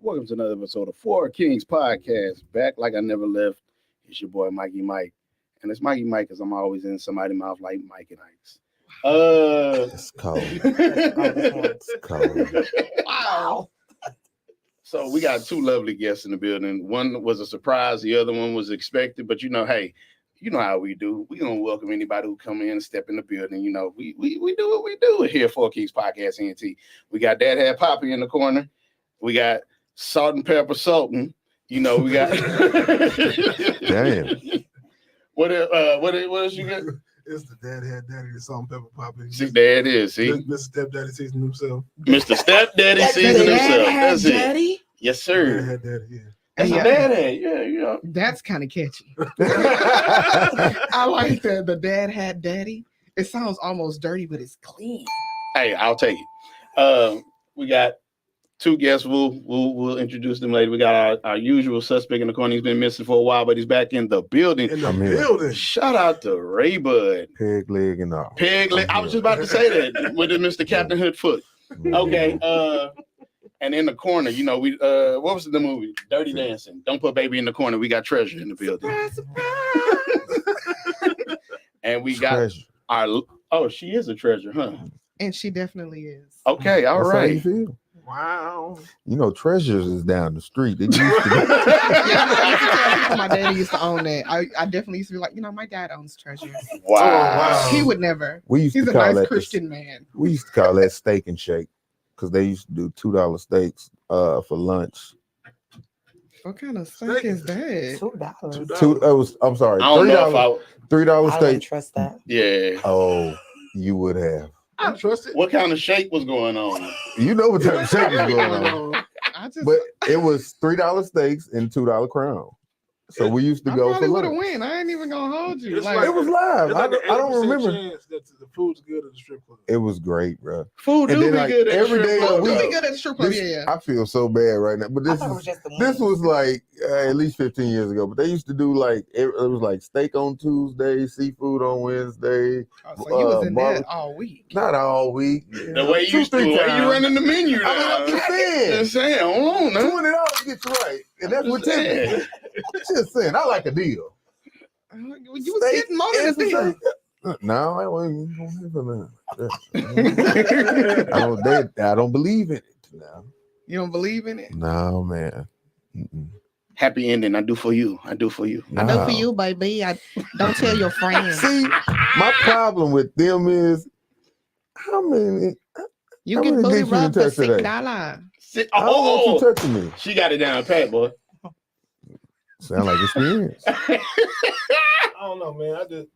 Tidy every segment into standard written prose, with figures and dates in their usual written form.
Welcome to another episode of Four Kings Podcast. Back like I never left. It's your boy Mikey Mike. And it's Mikey Mike because I'm always in somebody's mouth like Mike and Ike's. It's cold. It's cold. Wow. So we got two lovely guests in the building. One was a surprise. The other one was expected. But hey, you know how we do. We're going to welcome anybody who come in and step in the building. We do what we do here at Four Kings Podcast NT. We got Dad Had Poppy in the corner. We got Salt and Pepper Sultan. We got Damn. What else you got? It's the Dad Had Daddy, the Salt and Pepper Poppy. See, there it is. See, Mr. Stepdaddy season himself. Mr. Stepdaddy season himself. That's it. Daddy? Yes, Dad sir. Had Daddy, yeah. That's Yeah. a dad. Yeah. That's kind of catchy. I like that. The Dad Had Daddy. It sounds almost dirty, but it's clean. Hey, I'll take it. We got two guests. We'll introduce them later. We got our usual suspect in the corner. He's been missing for a while, but he's back in the building. In the I'm here. building. Shout out to Ray Bud. Peg leg and all. Peg leg. I was just about to say that with the Mr. Captain Hood foot. Okay. And in the corner, we what was the movie? Dirty Dancing. Don't put baby in the corner. We got Treasure in the building. Surprise, surprise. And we got Treasure. she is a treasure, huh? And she definitely is. Okay, all That's how you right. feel. Wow. Treasures is down the street. It used to Yeah, I used to tell people my daddy used to own that. I definitely used to be like, my dad owns treasures. Wow. wow. He would never. we used He's to a call nice that Christian man. we used to call that steak and shake because they used to do $2 steaks for lunch. What kind of steak is that? $2. I'm sorry, I don't know if $3 I steak. wouldn't trust that. yeah. Oh, you would have. I trust it. What kind of shake was going on? You know what type of shake is going on. I just, But it was $3 steaks and $2 crown. So we used to I go probably for would have lunch. win. I ain't even gonna hold you. It's Like, It was live. It's like I don't an 80% remember. chance that the food's good at the strip club. It was great, bro. Food And do then, be like, good at every strip day of club, the week- though. we good at the strip club. This- Yeah. I feel so bad right now, but I this thought it is was just the this one. was like at least 15 years ago. But they used to do like it was like steak on Tuesday, seafood on Wednesday. Oh, so you was in Barbara- that all week. Not all week. The way you Two, used to, three the way you times. running the menu now. I'm just saying. Just saying, hold on now. $20 gets you right, and that's what Just saying. Tim. Just saying, I like a deal. You was getting more than a Steak deal. and steak. No, I wasn't gonna have that. I don't believe in it now. You don't believe in it? No, man. Mm-mm. Happy ending. I do for you. I do for you. I know No. for you, baby. I don't tell your friends. See, my problem with them is how many. You how get many booty dicks you rubbed for touch today? $6. Sit, I don't want you oh, touching me. she got it down pat, boy. Sound like experience. I don't know, man.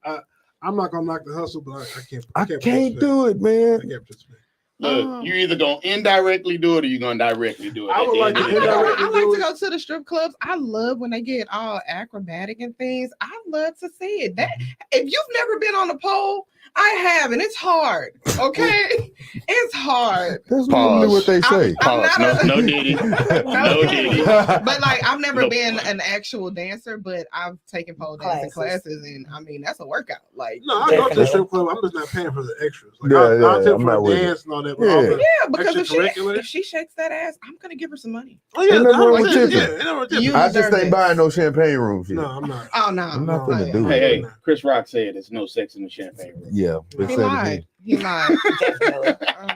I'm not gonna knock the hustle, but I can't. I can't do it, I man. can't participate. Look, you either gonna indirectly do it or you gonna directly do it. I at would the like end to of the day. indirectly I like to go to the strip clubs. I love when they get all acrobatic and things. I love to see it. That if you've never been on a pole, I have, and it's hard. Okay, it's hard. That's normally what they say. I'm Pause. not No, a- no diddy. No diddy. But like, I've never Nope. been an actual dancer, but I've taken pole dancing classes, and I mean that's a workout. Like, No, I go to the strip club. I'm just not paying for the extras. Like, Yeah, I'll yeah, take I'm for not a with dance and all that. But Yeah. all the, yeah, because Extracurricular? if she shakes that ass, I'm gonna give her some money. oh yeah, Ain't nothing wrong with 100%, tipping. yeah, ain't nothing wrong with tipping. You- I just deserve ain't it. buying no champagne room shit. No, I'm not. Oh no, I'm not no, finna yeah. do it. Hey, Chris Rock said there's no sex in the champagne room. Yeah, they He said it lied. here. He lied. Definitely. Um,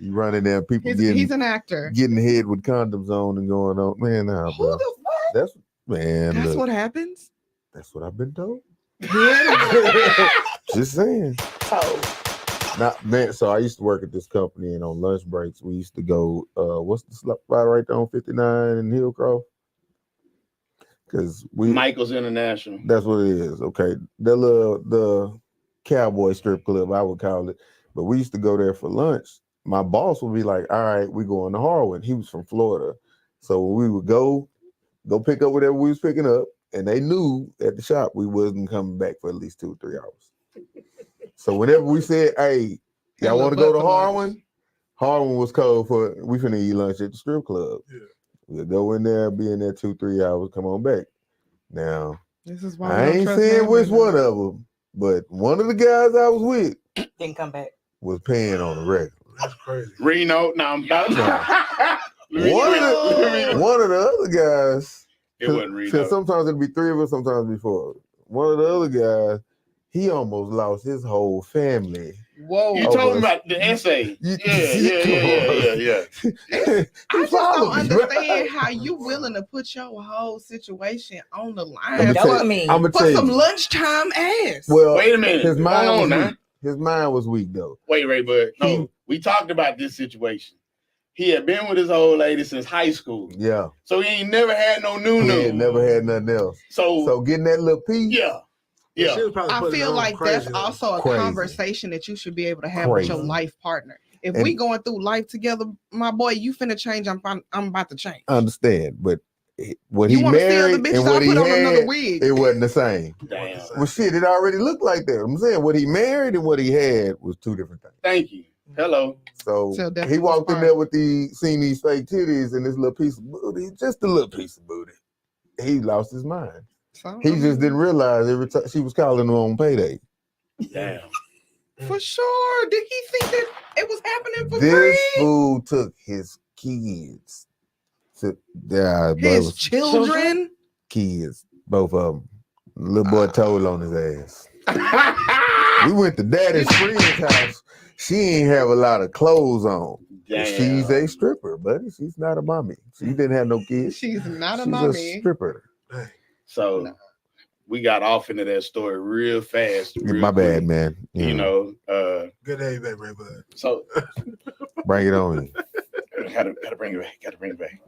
You running there, people he's getting an actor. getting head with condoms on and going on. Man, nah, Who bro. the fuck? That's man. That's look, what happens. that's what I've been told. Yeah. Just saying. So, Not man. So I used to work at this company, and on lunch breaks, we used to go. What's the spot right there on 59 in Hillcroft? Because we Michael's International. that's what it is. Okay, the cowboy strip club, I would call it. But we used to go there for lunch. My boss would be like, "All right, we going to Harwin." He was from Florida, so we would go pick up whatever we was picking up, and they knew at the shop we wasn't coming back for at least 2 or 3 hours. So whenever we said, "Hey, y'all want to go to Harwin?" Harwin was cold for we finna eat lunch at the strip club. Yeah. We'll go in there, be in there 2-3 hours, come on back. Now This is why I we don't ain't trust saying men which right one now. of them, but one of the guys I was with didn't come back. was paying on the regular. That's crazy. Reno. Now I'm about One of the other guys. It wasn't Because Reno. sometimes it'd be 3 of us, sometimes it'd be 4 of us. One of the other guys, he almost lost his whole family. Whoa. You told me about the essay. Yeah. I just don't followed me, bro. understand how you willing to put your whole situation on the line. I'ma That's tell what I you- mean. I'ma For tell some you. lunchtime ass. Well, Wait a minute. his mind Hold was on now. weak. His mind was weak though. Wait, Ray Bud. No, He- we talked about this situation. He had been with his old lady since high school. Yeah, So he ain't never had no he new. had never had nothing else. So getting that little piece. yeah. She Yeah. was probably I putting it feel on like crazy, that's though. also a Crazy. conversation that you should be able to have with your Crazy. life partner. If And- we going through life together, my boy, you finna change. I'm about to change. I understand, but what You he want to steal the married bitch? and So I what he put on another had, wig. it wasn't the same. Damn. Well, shit, it already looked like that. I'm saying what he married and what he had was 2 different things. Thank you. Hello. So So definitely he walked in was there fine. with seen these fake titties and this little piece of booty, just a little piece of booty. He lost his mind. So, He just didn't realize every time she was calling him on payday. Damn. For sure. Did he think that it was happening for This free? fool took his kids to His children. kids, both of them. Little boy told on his ass. We went to daddy's friend's house. She ain't have a lot of clothes on. Damn. She's a stripper, buddy. She's not a mommy. She didn't have no kids. She's not a She's mommy. a stripper. So we got off into that story real fast. Real My bad, quick. man. You know, Good day, baby, Ray Bud. so Bring it on. gotta bring it back.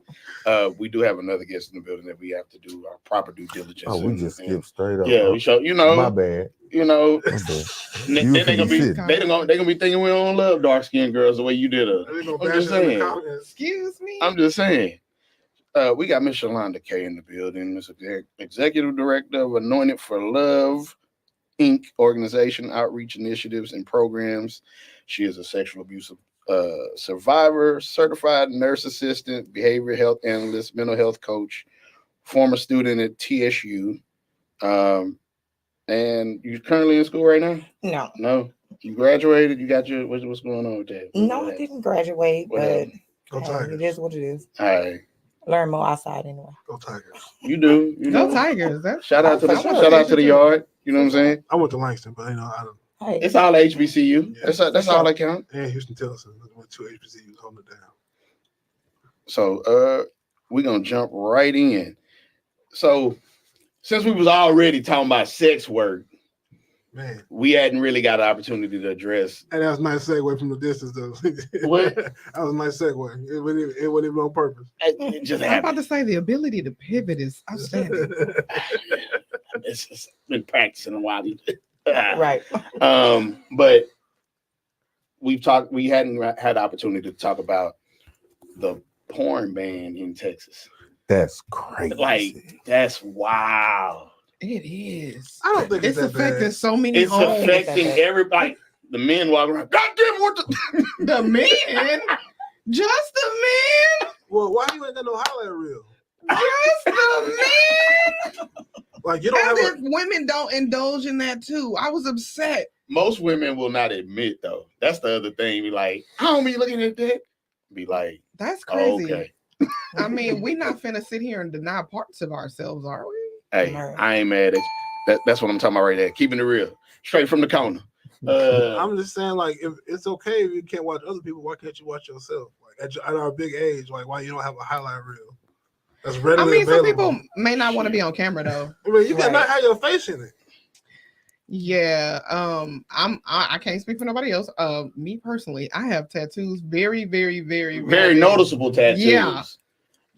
We do have another guest in the building that we have to do our proper due diligence. Oh, we and- just and- skipped straight up. Yeah, we show My bad. you know, My bad. then they gonna be sitting. they gonna be thinking we don't love dark skinned girls the way you did us. They gonna I'm bash just it in the saying. comments. Excuse me. I'm just saying. We got Miss Shalonda K in the building, Miss Executive Director of Anointed for Love Inc. organization, outreach initiatives and programs. She is a sexual abuse survivor, certified nurse assistant, behavioral health analyst, mental health coach, former student at TSU. And you're currently in school right now? No, No, you graduated. You got your what's going on with that? no, I didn't graduate, What but happened? Go hey, Tigers. it is what it is. All right, Learn more outside anyway. Go Tigers. you do. You Go know. Tigers. That's Shout out to the For sure. shout out to the yard. You know what I'm saying? I went to Langston, but you know, I don't. Hey, It's all HBCU. That's all that count. And Houston Tillotson. I went to HBCUs holding it down. So we're gonna jump right in. So since we was already talking about sex work, Man. we hadn't really got an opportunity to address. And that was a nice segue from the distance, though. What? That was a nice segue. It wasn't even on purpose. It just I'm about happened. to say the ability to pivot is outstanding. It's been practicing a while. right. But we hadn't had the opportunity to talk about the porn ban in Texas. That's crazy. Like, that's wild. It is. I don't think it's It's that bad. affecting so many It's homes. affecting everybody. The men walking around. God damn, what the The men, just the men, Well, why you ain't got no highlight reel? just the men. Like you don't have As a if women don't indulge in that too. I was upset. Most women will not admit though. That's the other thing. Be like, I don't be looking at that. Be like, That's oh, crazy. okay. I mean, we're not finna sit here and deny parts of ourselves, are we? Hey, Right. I ain't mad at you. That's what I'm talking about right there. Keeping it real. Straight from the corner. I'm just saying, like, if it's okay if you can't watch other people, why can't you watch yourself? Like at our big age, like why you don't have a highlight reel? That's I readily mean, some available. people may not want to be on camera though. I mean, you Right. cannot have your face in it. Yeah. I can't speak for nobody else. Me personally, I have tattoos. Very, very, very, very noticeable tattoos. Yeah.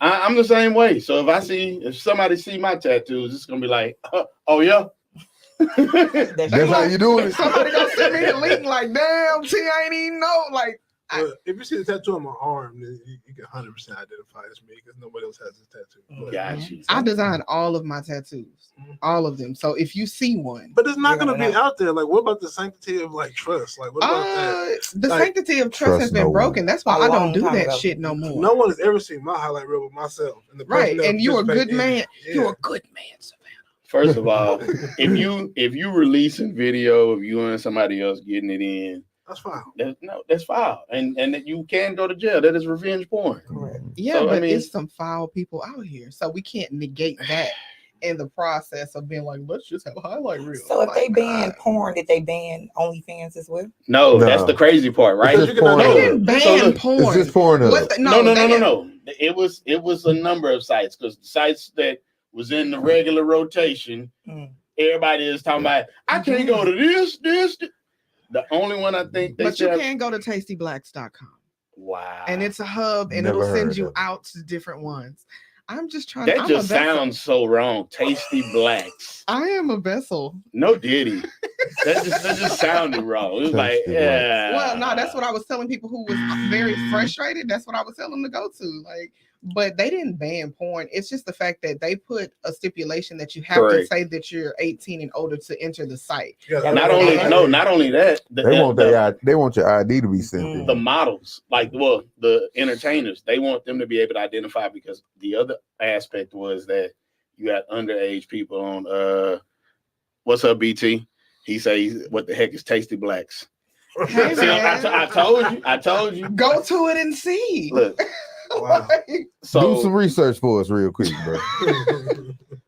I'm the same way. So if somebody see my tattoos, it's gonna be like, oh yeah. That's how you doing it. Somebody gonna send me the link like, damn, see, I ain't even know. Like, But if you see the tattoo on my arm, then you can 100% identify as me because nobody else has this tattoo. But, Got you. I designed all of my tattoos, all of them. So if you see one, but it's not You're going to gonna be know. out there. Like, what about the sanctity of like trust? Like, what about that? the Like, sanctity of trust has trust no been one. broken. That's why A I don't long do time that ago. shit no more. No one has ever seen my highlight reel but myself. And the person Right, that and you're a good participated in man. it. You're a good man, Savannah. First of all, if you releasing video of you and somebody else getting it in, That's foul. That's foul, and that you can go to jail. That is revenge porn. Correct. Yeah, So, I but mean- it's some foul people out here, so we can't negate that in the process of being like, let's just have a highlight reel. So if Like, they ban God. porn, did they ban OnlyFans as well? No, that's No. the crazy part, right? It's just porn. They didn't ban So look, porn. It's just Pornhub. What the- No. they didn't- It was a number of sites because the sites that was in the regular rotation, Mm. everybody is talking about. I can't go to this. The only one I think they But you said, can go to tastyblacks.com. wow, And it's a hub and Never it'll send heard you of it. out to different ones. I'm just trying that I'm just a vessel. sounds so wrong. Tasty Blacks, I am a vessel. no Diddy. that just sounded wrong. It was like, Tasty yeah. Well, no, that's what I was telling people who was very frustrated. That's what I was telling them to go to. Like, but they didn't ban porn. It's just the fact that they put a stipulation that you have Correct. to say that you're 18 and older to enter the site. Yeah, Not only that, They want they want your ID to be sent. Mm. in. the models, like the entertainers, they want them to be able to identify because the other aspect was that you got underage people on what's up, BT? He says, what the heck is Tasty Blacks? Hey, See, man. I told you. Go to it and see. Look, Wow. Do so some research for us real quick, bro.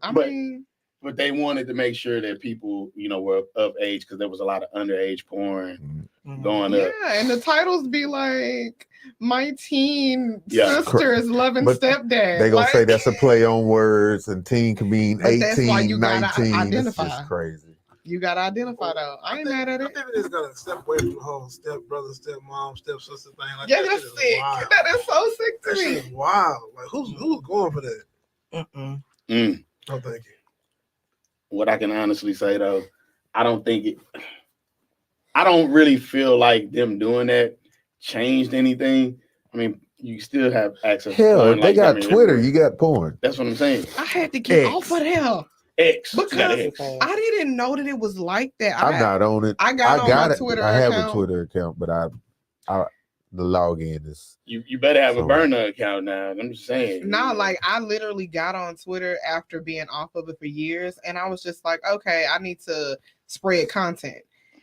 I But- mean, but they wanted to make sure that people, were of age because there was a lot of underage porn Mhm. going yeah, up. and the titles be like, my teen Yeah. sister is loving But stepdad. They gonna Like, say that's a play on words, and teen can mean But that's why 18, you gotta 19. It's identify. just crazy. you gotta identify though. I ain't mad at I it. think we just gotta step away from the whole step brother, step mom, step sister thing. Like, Yeah, that that's shit is sick. wild. That is so sick That to shit me. is wild. Like, who's going for that? Mm-mm. Mm. No, thank you. What I can honestly say though, I don't really feel like them doing that changed anything. I mean, you still have access to Hell, porn, they like, got I mean, Twitter. everywhere. You got porn. That's what I'm saying. I had to get X. off of there. X. You got Because X. I didn't know that it was like that. I'm not on it. I got on my Twitter I have account. a Twitter account, but the login is You better have a So- burner account now. I'm just saying. No, like I literally got on Twitter after being off of it for years, and I was just like, okay, I need to spread content,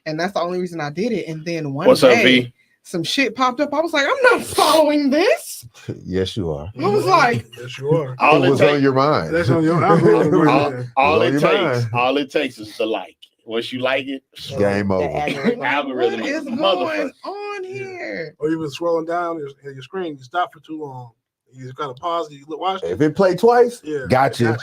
and that's the only reason I did it. And then one What's up, day, V? some shit popped up. I was like, I'm not following this. yes, you are. I was like, Yes, you are. All it it was on takes, your mind. That's on your algorithm right there. all on it your takes, mind. all it takes is the like. Once you like it, Game The over. algorithm. algorithm what is is a going motherfucker. on here? Or you've been scrolling down your screen, you stop for too long. You just gotta pause it, you watch it. If it play twice, Yeah. gotcha.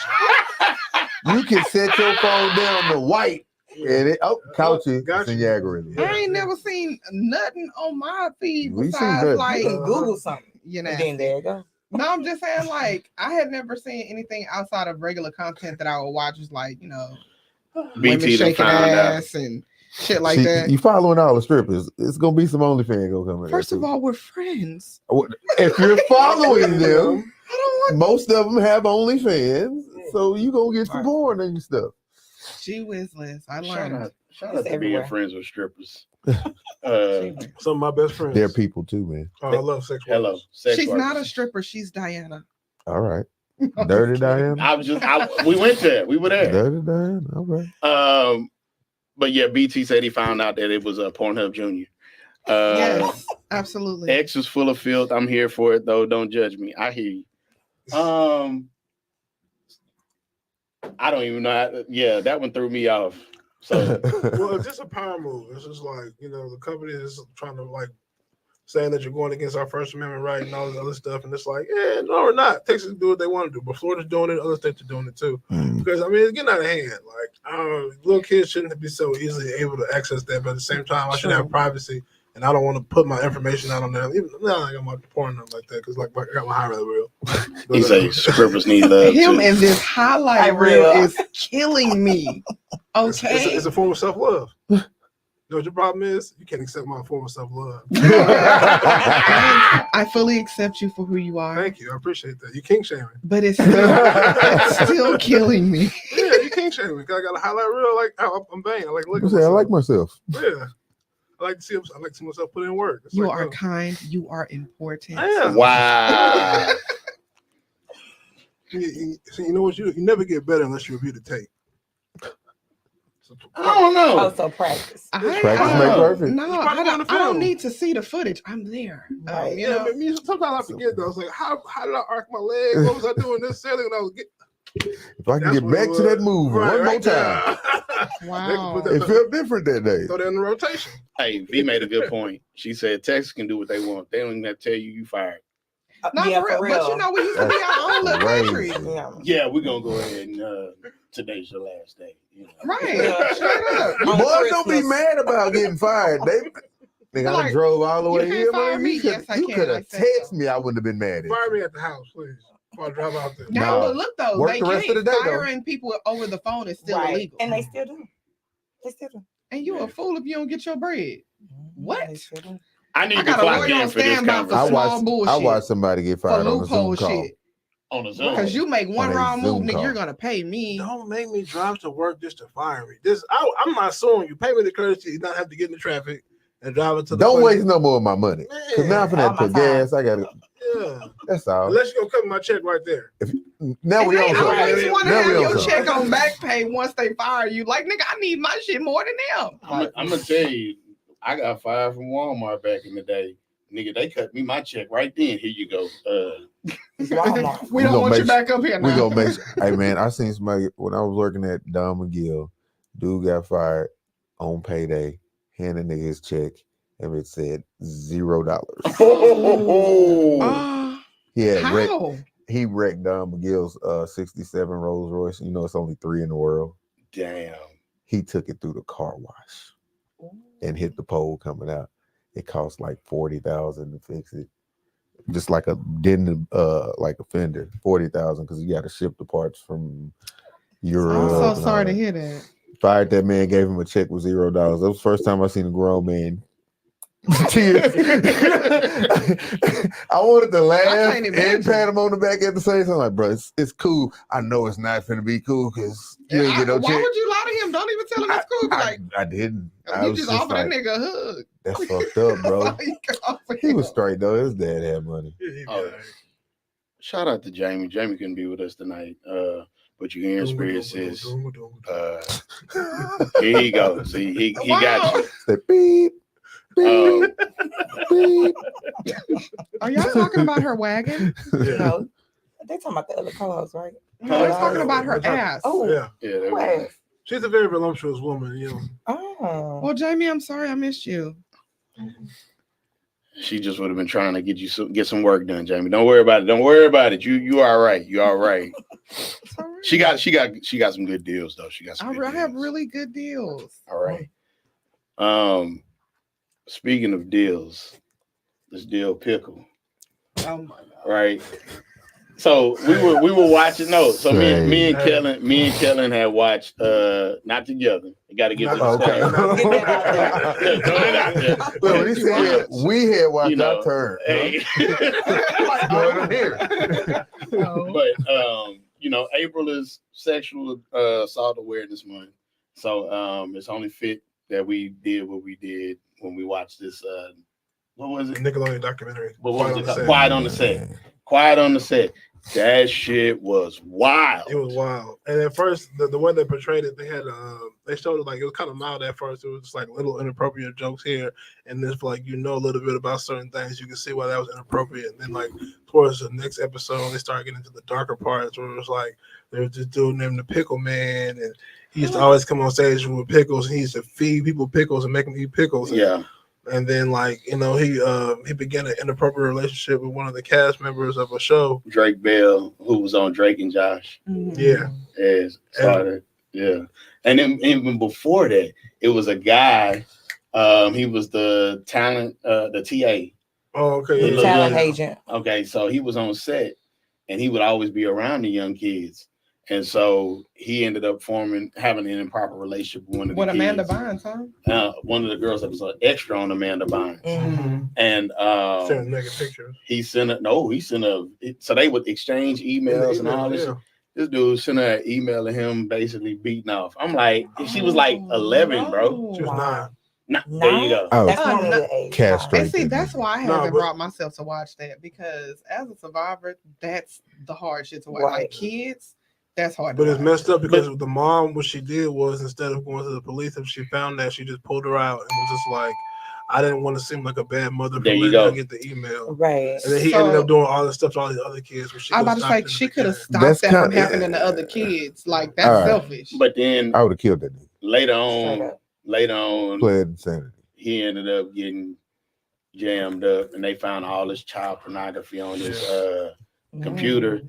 You can set your phone down to white, and it count you. Gotcha. It's in your algorithm. Yeah. I ain't never seen nothing on my feed We seen besides nothing. like, You can Google something, you know. and then there you go. No, I'm just saying, like, I had never seen anything outside of regular content that I would watch, was like, women BT done shaking found out. ass and shit like See, that. you following all the strippers. It's gonna be some OnlyFans gonna come in. First of all, we're friends. if you're following them, I don't want most of them have OnlyFans, so you gonna get some Right. porn and stuff. Gee whiz, Liz. I Shout learned. out, shout It's out to being everywhere. friends with strippers. Some of my best friends. They're people too, man. Oh, I love sex Hello, workers. sex She's not a workers. stripper. She's Diana. All right, Dirty Diana. We went there. We were there. Dirty Diana. All right. But yeah, BT said he found out that it was a Pornhub Junior. Yes, absolutely. X was full of filth. I'm here for it though. Don't judge me. I hear you. I don't even know. Yeah, that one threw me off. So Well, it's just a power move. It's just like, the company is trying to like saying that you're going against our First Amendment right and all this other stuff. And it's like, no, we're not. Texas do what they want to do, but Florida's doing it. Other states are doing it too. Because I mean, it's getting out of hand. Like, little kids shouldn't be so easily able to access that, but at the same time, I should have privacy, and I don't want to put my information out on there. Even I got my porn up like that because like I got my highlight reel. he say strippers need love Him too. and this highlight I reel real. is killing me. Okay. It's a form of self love. You know what your problem is? You can't accept my form of self love. I fully accept you for who you are, Thank you, I appreciate that. You king shaming. but it's still killing me. Yeah, you king shaming. 'Cause I got a highlight reel. Like I'm banging. I like I looking. say I like myself. Yeah, I like to see myself put in work. It's You like, are oh, kind. You are important. I am. Wow. You know what? You never get better unless you review the tape. I don't know. Also practice. Practice make perfect. No, It's probably on the I don't film. need to see the footage. I'm there. Right. You Yeah, know, but me, sometimes I forget though. It's like, how did I arc my leg? What was I doing necessarily when I was getting? If I can That's get what back it to that was. move one more time, there. wow. They can it put felt different that day. throw that in the rotation. Hey, V made a good point. She said Texas can do what they want. They don't even have to tell you fired. No, Yeah, for real. But you know, we used to be our own little Crazy. country. Yeah. Yeah, we're gonna go ahead and today's your last day. You know. Right. Yeah. Straight up. On Boys don't be Christmas. mad about getting fired. Nigga, I Like, drove all the you way can't here. fire Man. me. You could, Yes, I you can. could I have said texted so. me. I wouldn't have been mad at Fire you. me at the house, please. Before I drive out there. Now, Nah. but look though, Work they the rest of can't the day, though. firing people over the phone is still Right. illegal. And they still do. They still do. And you a fool if you don't get your bread. What? They still do. I need I to got a clock lawyer in on for this standby for conversation small bullshit. I watched somebody get For fired on a Zoom loophole call. shit. on the Zoom. Because you make one On a wrong move, Zoom nigga, call. you're gonna pay me. Don't make me drive to work just to fire me. I'm not suing you. Pay me the courtesy, not have to get in the traffic and drive it to the Don't place. waste no more of my money. Because now I'm Man, finna all have to my put time. gas. I gotta. yeah. That's all. Unless you're gonna cut my check right there. Now And we they on always something. want to Now we have on your something. check on back pay once they fire you. Like, nigga, I need my shit more than them. I'm gonna tell you, I got fired from Walmart back in the day. Nigga, they cut me my check right then. Here you go. It's Walmart. We We don't gonna want you make- back up here now. We gonna make. Hey man, I seen somebody when I was working at Don McGill. Dude got fired on payday. Handed nigga his check, and it said $0. Oh, He had wrecked. How? He wrecked Don McGill's '67 Rolls Royce. You know, it's only 3 in the world. damn. He took it through the car wash and hit the pole coming out. It cost like $40,000 to fix it. Just like a didn't like a fender, $40,000 because you got to ship the parts from Europe. I'm so and sorry all to that. hear that. Fired that man, gave him a check with $0. That was the first time I seen a grown man. Tears. I wanted to laugh can't and imagine. pat him on the back at the same time. Like, bro, it's cool. I know it's not finna be cool because you ain't get no Why check. would you lie to him? Don't even tell him it's cool. Be like, I didn't. I you was just just offer like, that nigga a hug. that's fucked up, bro. That's all you can offer He was him. straight though. His dad had money. Yeah, he be Oh, all right. Shout out to Jamie. Jamie couldn't be with us tonight. But you can hear experiences. Here you go. See, he got you. Said beep, beep, beep. Are y'all talking about her wagon? You know, they talking about the other co-host, right? No, we're talking about her ass. Oh, Yeah, Yeah, that Where? was, she's a very voluptuous woman. You know, Oh. Well, Jamie, I'm sorry I missed you. she just would have been trying to get some work done, Jamie. Don't worry about it. Don't worry about it. You all right. You all right. It's all right. She got some good deals though. She got some. I good have deals. really good deals. All right. Speaking of deals, this deal pickle, Oh my god. right? So we were watching. No, so me and Hey. Kellen had watched. Not together. You got to get this. Okay. Throw it out there. Well, when he said we had watched You know, our turn. Hey. What's going on here? Oh. But April is Sexual Assault Awareness Month, so it's only fit that we did what we did when we watched this. What was it? Nickelodeon documentary. What was it? Set. Quiet on the Set. Quiet on the Set. That shit was wild. It was wild. And at first, the way they portrayed it, they showed it like it was kind of mild at first. It was just like little inappropriate jokes here, and then like a little bit about certain things, you can see why that was inappropriate. And then like towards the next episode, they started getting into the darker parts where it was like there was this dude named the Pickle Man, and he used to always come on stage with pickles, and he used to feed people pickles and make them eat pickles. Yeah. And then he began an inappropriate relationship with one of the cast members of a show. Drake Bell, who was on Drake and Josh, Yeah. as started. Yeah. And then even before that, it was a guy. He was the talent, the TA. Oh, okay. The Talent young- agent. Okay, so he was on set, and he would always be around the young kids, and so he ended up having an improper relationship with one of the What Amanda kids. Bynes, huh? One of the girls that was extra on Amanda Bynes, Mm-hmm. and Sending naked pictures. so they would exchange emails and all this. Yeah. This dude sent her an email of him basically beating off. I'm like, she was like Oh, 11, bro. She was Wow. Nah, there you go. Oh, That's Oh, normally no. the age. Castrate. And see, that's why I No, haven't but- brought myself to watch that because as a survivor, that's the hard shit to watch. Right. Like kids, That's hard. But to it's watch. messed up because the mom, what she did was instead of going to the police, if she found that, she just pulled her out and was just like, I didn't want to seem like a bad mother for There you letting her go. get the email. Right. And then he ended up doing all this stuff to all these other kids. Where she I'm about could've to stopped say it she at the could have beginning. stopped That's that from kinda- happening to other kids. Like that's All right. selfish. But then I would have killed that nigga. later on, Pled insanity. he ended up getting jammed up, and they found all this child pornography on his computer.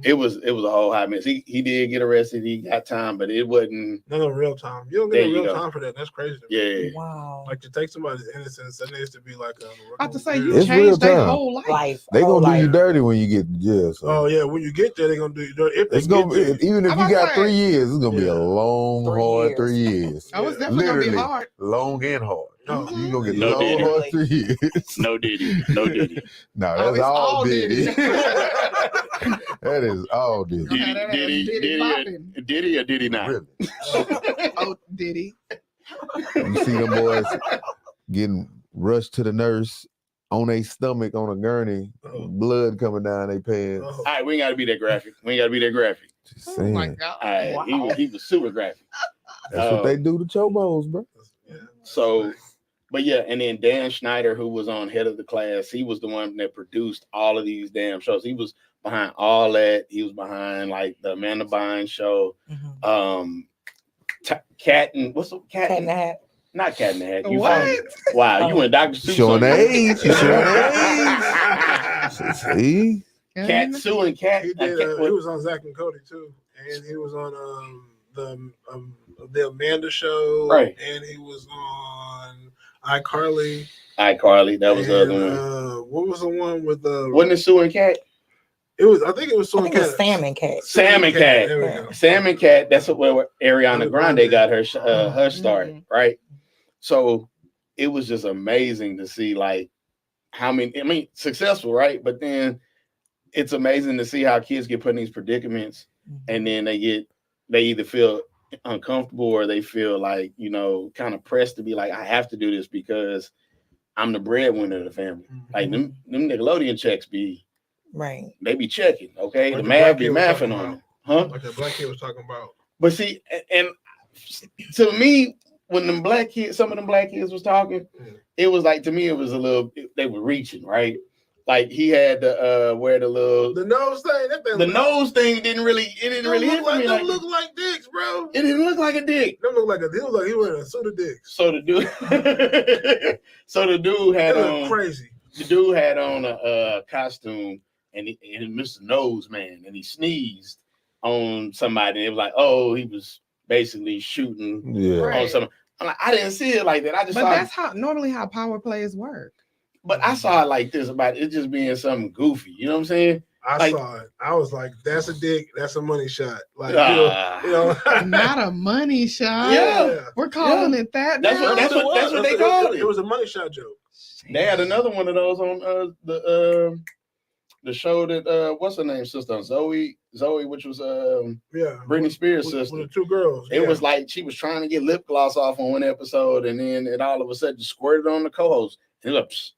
It was a whole hot mess. He did get arrested. He got time, but it wasn't. None of real time. You don't There get you a real go. time for that. That's crazy. Yeah. Wow. Like to take somebody's innocence, that needs to be like a. I have to say you It's real changed their time. whole life. Life. They whole gonna do you life. dirty when you get to jail. So. Oh yeah, when you get there, they're gonna do you dirty. If they It's gonna get be, there. even if I'm you about got to 3 say- years, it's gonna be a long, 3 hard years. 3 years. Oh, it's definitely gonna be Literally. hard. Long and hard. No. You gonna get No long, Diddy. hard 3 years. No Diddy. No Diddy. No, Oh, that's it's all all Diddy. Diddy. That is all Diddy. Okay, that ass Diddy popping. Diddy or Diddy not? Really. Oh, did he? You see them boys getting rushed to the nurse on their stomach on a gurney, Oh. blood coming down their pants. Oh. All right, we ain't got to be that graphic. Just Oh my saying. god. All right, Wow. he was super graphic. That's what they do to chobos, bro. Yeah. So, but yeah, and then Dan Schneider, who was on Head of the Class, he was the one that produced all of these damn shows. He was behind all that. He was behind like the Amanda Bynes show, Mhm. Cat and what's the Cat? Cat in the Hat. Not Cat in the Hat. You What? found- Wow, you went Dr. Seuss. Showing on their me. age. You showing their age. See? Cat Sue and Cat. He did. He was on Zach and Cody too, and he was on the Amanda show, Right. And he was on iCarly. iCarly. That was the other and, one. What was the one with the? Wasn't it Sue and Cat? It was. I think it was I Sue think and it was Cat. Sam and Cat. Sam and Cat. There we go. Sam and Cat. That's where Ariana Grande got her her start, Mhm. right? So it was just amazing to see like how many. I mean, successful, right? But then it's amazing to see how kids get put in these predicaments, and then they either feel uncomfortable or they feel like kind of pressed to be like, I have to do this because I'm the breadwinner of the family. Like them Nickelodeon checks be Right. checking, okay? Like the the math black be kid was mathing talking on about. it, huh? Like that black kid was talking about. But see, and to me, when some of them black kids was talking, it was like, to me, it was a little, they were reaching, right? Like he had to wear the little, The nose thing. That thing. the nose thing didn't really hit for me. Like, look like dicks, bro. it didn't look like a dick. Them look like a. He was like he wearing a suit of dicks. So the dude, had They look on, crazy. the dude had on a costume, and Mr. Nose Man, and he sneezed on somebody. And it was like, oh, he was basically shooting Yeah. Right. on someone. I'm like, I didn't see it like that. I just But saw, that's how normally how power plays work. but I saw it like this, about it just being something goofy. You know what I'm saying? I Like- saw it. I was like, that's a dick. That's a money shot. Like Ah. you know. Not a money shot. Yeah. We're calling it that. That's now. what they called it. It was a money shot joke. They had another one of those on the show that what's her name, sister Zoe, which was Yeah. Britney Spears' with sister. the two girls. It yeah. was like she was trying to get lip gloss off on one episode, and then it all of a sudden squirted on the co-host. And it was,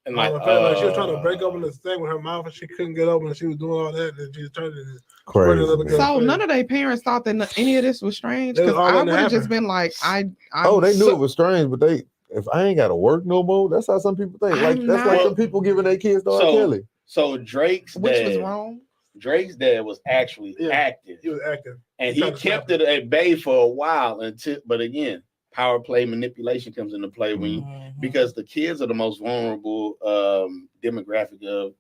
and like, like she was trying to break open this thing with her mouth, and she couldn't get open, and she was doing all that, and she turned it. Crazy. another man. girl. So none of their parents thought that any of this was strange, They was because all I letting would it have just happen. been like, I'm Oh, they knew so- it was strange, but if I ain't got to work no more, that's how some people think. Like I'm that's not- like some people giving their kids to R. So- Kelly. so Drake's which dad, was wrong. Drake's dad was actually Yeah. active, He was acting. and He he tried to kept stop it at bay for a while but again, power play manipulation comes into play when Mhm. because the kids are the most vulnerable demographic of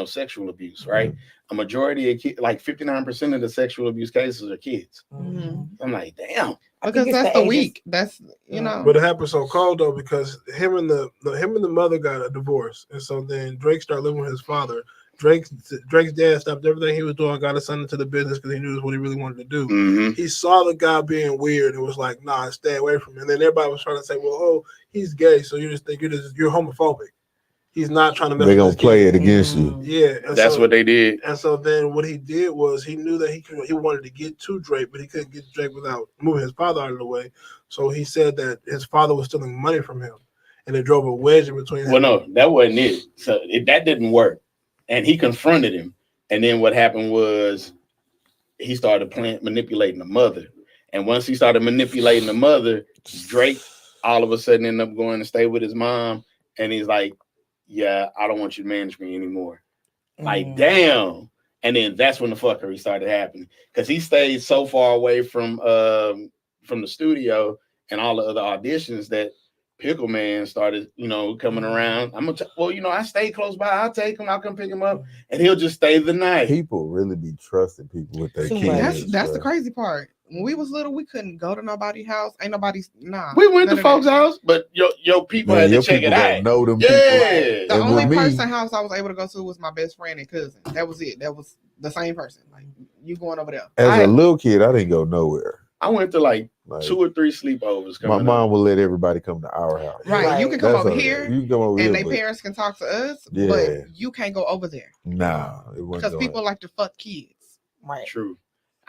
sexual abuse, right? A majority of kids, like 59% of the sexual abuse cases are kids. Mhm. I'm like, damn. I Because think it's that's the ages- week. That's Yeah. know. But it happened so cold though because him and the mother got a divorce, and so then Drake started living with his father. Drake's dad stopped everything he was doing, got his son into the business because he knew this was what he really wanted to do. Mm-hmm. He saw the guy being weird and was like, "Nah, stay away from him." And then everybody was trying to say, "Well, oh, he's gay, so you just think you're homophobic." He's not trying to. mess They're with gonna his play kid. it against you. Mhm. Yeah, and That's so, what they did. And so then what he did was he knew that he wanted to get to Drake, but he couldn't get to Drake without moving his father out of the way. So he said that his father was stealing money from him, and it drove a wedge in between him. Well, no, that wasn't it. So that didn't work. And he confronted him. And then what happened was he started manipulating the mother. And once he started manipulating the mother, Drake all of a sudden ended up going to stay with his mom. And he's like, yeah, I don't want you to manage me anymore. Like, damn. And then that's when the fuckery started happening. Because he stayed so far away from the studio and all the other auditions that Pickle Man started, coming around. I stay close by. I'll take him. I'll come pick him up. And he'll just stay the night. People really be trusting people with their kids. That's the crazy part. When we was little, we couldn't go to nobody's house. Ain't nobody's We went to folks' house, but your people had to check it out. Know them people. The only person house I was able to go to was my best friend and cousin. That was it. That was the same person. Like, you going over there. As a little kid, I didn't go nowhere. I went to like 2 or 3 sleepovers. My mom would let everybody come to our house. Right. You can come over here. You can come over here. And their parents can talk to us. Yeah. But you can't go over there. Nah. Because people like to fuck kids. Right. True.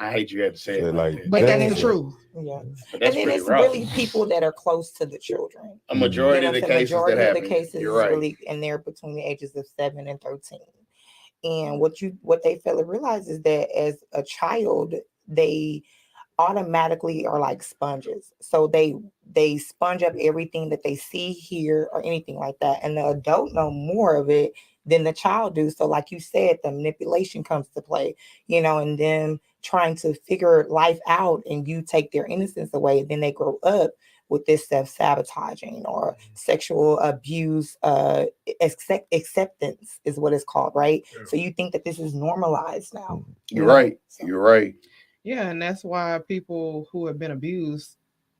I hate you had to say it like but that's the truth. Yeah. And then it's really people that are close to the children. A majority of the cases that happen. You're right. Really, and they're between the ages of 7 and 13. And what they fail to realize is that as a child, they automatically are like sponges. So they sponge up everything that they see, hear, or anything like that. And the adult know more of it than the child do. So like you said, the manipulation comes to play, and then trying to figure life out, and you take their innocence away. Then they grow up with this self-sabotaging or sexual abuse, acceptance is what it's called, right? Yeah. So you think that this is normalized now. You're right. So. You're right. Yeah, and that's why people who have been abused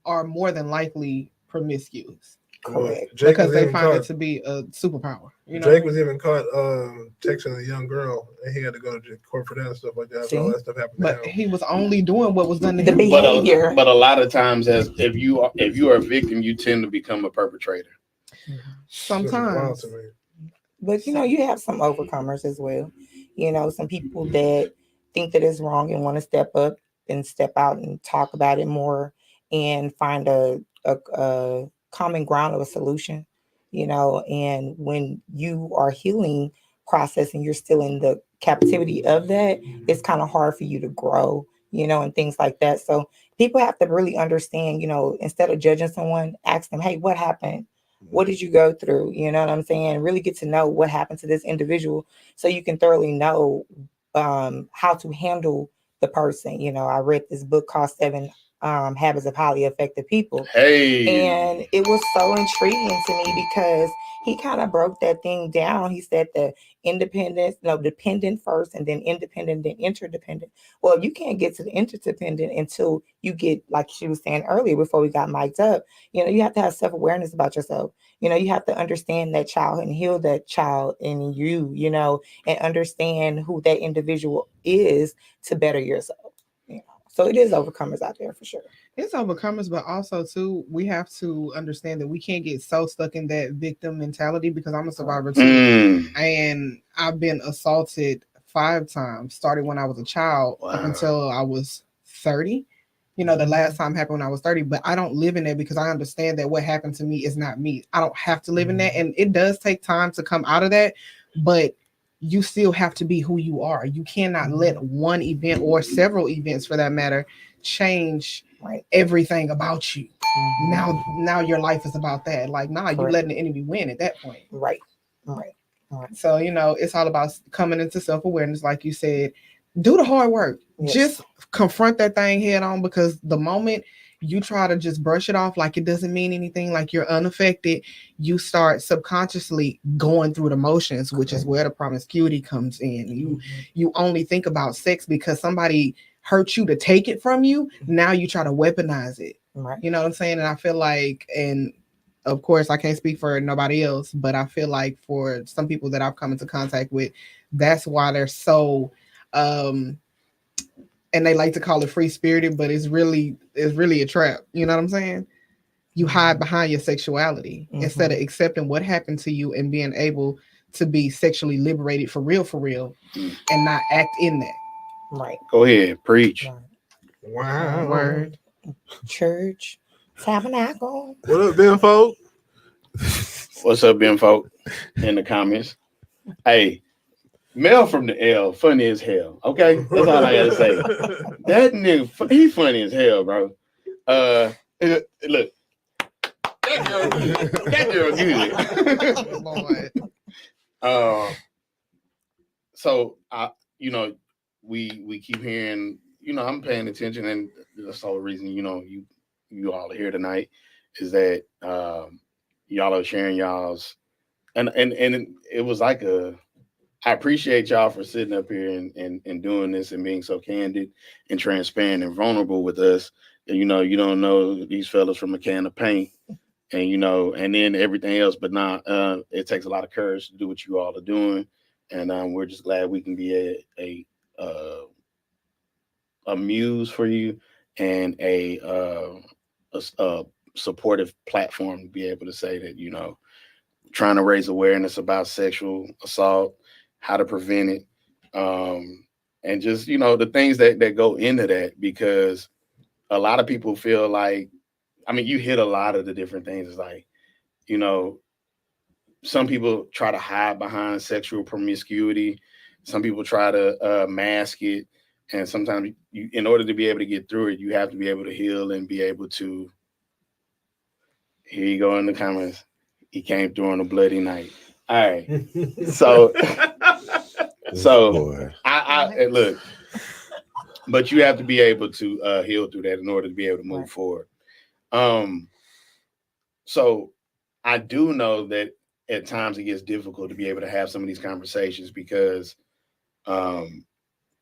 are more than likely promiscuous. Correct. Because they find it to be a superpower. Drake was even caught texting a young girl, and he had to go to court for that and stuff like that. So all that stuff happened. But he was only doing what was done to him. But a lot of times, if you are a victim, you tend to become a perpetrator. Sometimes. But you have some overcomers as well. Some people that think that it's wrong and want to step up and step out and talk about it more and find a common ground of a solution, and when you are healing process and you're still in the captivity of that, it's kind of hard for you to grow, and things like that. So people have to really understand, instead of judging someone, ask them, hey, what happened? What did you go through? You know what I'm saying? Really get to know what happened to this individual so you can thoroughly know how to handle the person. I read this book called 7 Habits of Highly Effective People. And it was so intriguing to me because he kind of broke that thing down. He said the dependent first, and then independent, then interdependent. Well, you can't get to the interdependent until you get, like she was saying earlier before we got mic'd up, you have to have self-awareness about yourself. You have to understand that child and heal that child in you, and understand who that individual is to better yourself. So it is overcomers out there for sure. It's overcomers, but also too, we have to understand that we can't get so stuck in that victim mentality, because I'm a survivor too. And I've been assaulted 5 times, started when I was a child up until I was 30. The last time happened when I was 30, but I don't live in that because I understand that what happened to me is not me. I don't have to live in that. And it does take time to come out of that, but you still have to be who you are. You cannot let one event, or several events for that matter, change everything about you. Now your life is about that. Like, you're letting the enemy win at that point. Right. So, it's all about coming into self-awareness, like you said. Do the hard work. Yes. Just confront that thing head on, because the moment you try to just brush it off like it doesn't mean anything, like you're unaffected, you start subconsciously going through the motions, which is where the promiscuity comes in. You only think about sex because somebody hurt you to take it from you. Now you try to weaponize it. Right. You know what I'm saying? And I feel like, and of course I can't speak for nobody else, but I feel like for some people that I've come into contact with, that's why they're so and they like to call it free spirited, but it's really a trap. You know what I'm saying? You hide behind your sexuality instead of accepting what happened to you and being able to be sexually liberated for real, and not act in that. Right. Go ahead, preach. Right. Wow. Word. Church, tabernacle. What up, Ben folk? What's up, Ben folk? In the comments. Hey, Mel from the L, funny as hell. Okay, that's all I gotta say. That nigga, he funny as hell, bro. Look, that girl good. That girl good. Lord. So we keep hearing, I'm paying attention, and that's the whole reason, you all are here tonight is that y'all are sharing y'all's and it was like I appreciate y'all for sitting up here and doing this and being so candid and transparent and vulnerable with us. And, you don't know these fellas from a can of paint and, and then everything else, but now it takes a lot of courage to do what you all are doing. And we're just glad we can be a muse for you and a supportive platform to be able to say that, trying to raise awareness about sexual assault, how to prevent it, and just, the things that go into that, because a lot of people feel like, you hit a lot of the different things. It's like, some people try to hide behind sexual promiscuity. Some people try to mask it. And sometimes in order to be able to get through it, you have to be able to heal and be able to, here you go in the comments, he came through on a bloody night. All right. So Boy. I look, but you have to be able to heal through that in order to be able to move forward. So I do know that at times it gets difficult to be able to have some of these conversations because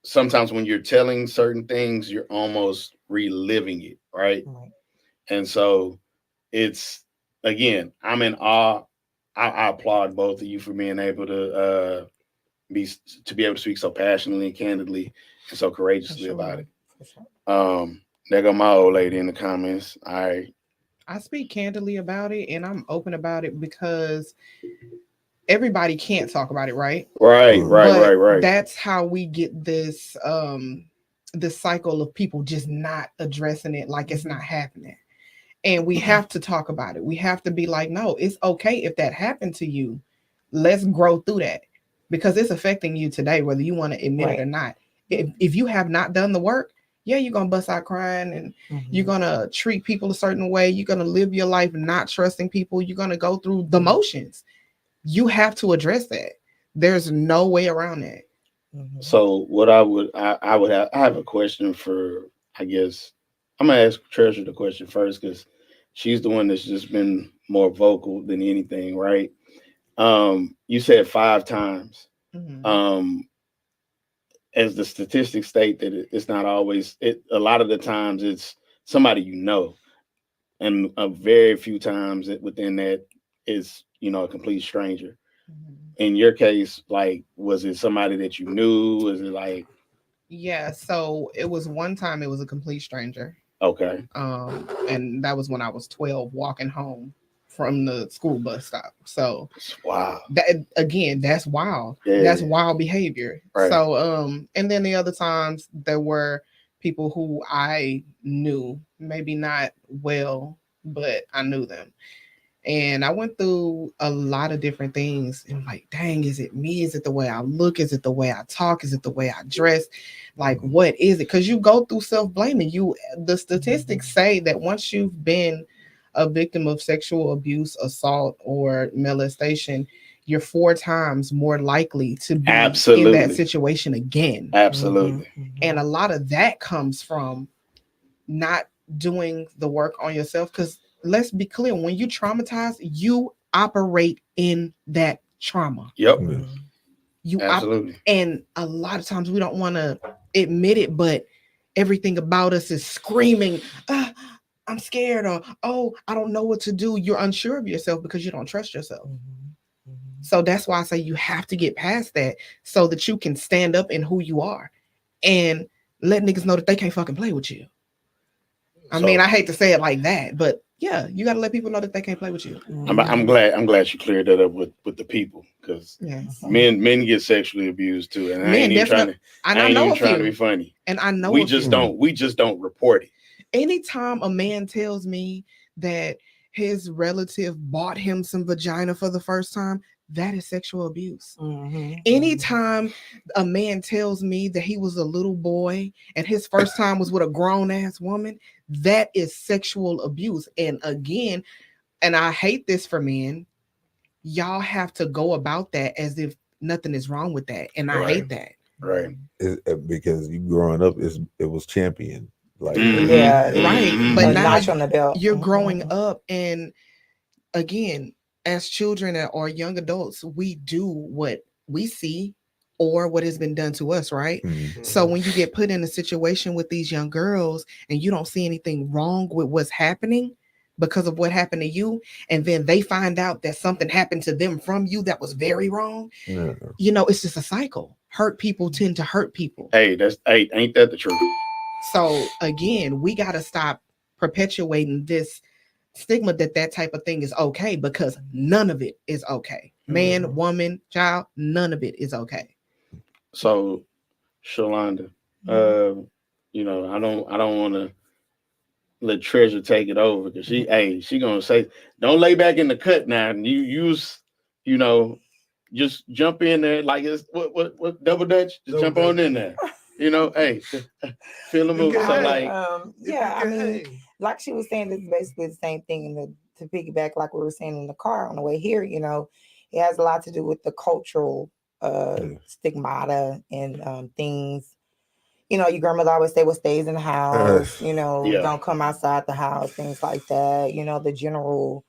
sometimes when you're telling certain things, you're almost reliving it, right? And so it's, again, I'm in awe. I applaud both of you for being able to be able to speak so passionately and candidly and so courageously about it. There go my old lady in the comments. All right. I speak candidly about it and I'm open about it because everybody can't talk about it, right? Right. That's how we get this this cycle of people just not addressing it like it's not happening. And we have to talk about it. We have to be like, no, it's okay if that happened to you. Let's grow through that because it's affecting you today, whether you want to admit it or not. If you have not done the work, yeah, you're going to bust out crying and you're going to treat people a certain way. You're going to live your life not trusting people. You're going to go through the motions. You have to address that. There's no way around that. So what I have a question for, I guess, I'm going to ask Treasure the question first because she's the one that's just been more vocal than anything, right? You said 5 times. As the statistics state that it's not always, a lot of the times it's somebody and a very few times within that is, a complete stranger. In your case, like, was it somebody that you knew? Was it like? Yeah, so it was one time it was a complete stranger. Okay. And that was when I was 12 walking home from the school bus stop. So wow. That again, that's wild. Yeah. That's wild behavior. Right. So and then the other times there were people who I knew, maybe not well, but I knew them. And I went through a lot of different things and like, dang, is it me? Is it the way I look? Is it the way I talk? Is it the way I dress? Like, what is it? Because you go through self-blaming. The statistics say that once you've been a victim of sexual abuse, assault, or molestation, you're 4 times more likely to be in that situation again. Absolutely. And a lot of that comes from not doing the work on yourself because let's be clear, when you traumatize, you operate in that trauma. Yep. You absolutely. And a lot of times we don't want to admit it, but everything about us is screaming, I'm scared, or oh, I don't know what to do. You're unsure of yourself because you don't trust yourself. So that's why I say you have to get past that so that you can stand up in who you are and let niggas know that they can't fucking play with you. I mean, I hate to say it like that, but yeah, you got to let people know that they can't play with you. I'm glad you cleared that up with the people because men get sexually abused too, and I ain't even trying to be funny. And I know we just don't report it. Anytime a man tells me that his relative bought him some vagina for the first time, that is sexual abuse. Mhm. Anytime a man tells me that he was a little boy and his first time was with a grown ass woman, that is sexual abuse. And again, and I hate this for men, y'all have to go about that as if nothing is wrong with that. And I hate that. Right. Because you growing up, it was champion. Like Mhm. Yeah, Right, Mhm. but a now notch on the belt. you're Mhm. growing up, and again, as children or young adults, we do what we see or what has been done to us, right? mhm. So when you get put in a situation with these young girls and you don't see anything wrong with what's happening because of what happened to you, and then they find out that something happened to them from you that was very wrong, Yeah. you know, it's just a cycle. Hurt people tend to hurt people. Hey, ain't that the truth? So again, we got to stop perpetuating this stigma that type of thing is okay, because none of it is okay. Man, woman, child, none of it is okay. So, Shalonda, you know, I don't want to let Treasure take it over because she gonna say, don't lay back in the cut now, and you use, you know, just jump in there like it's what double dutch, just Double jump on dutch. in there, you know, hey, feel the move. can- So hey, like, Yeah, I mean, Hey. like she was saying, it's basically the same thing. And to piggyback, like we were saying in the car on the way here, you know, it has a lot to do with the cultural stigmata and things. You know, your grandmother always say what stays in the house, you know, Yeah. don't come outside the house, things like that. You know, the general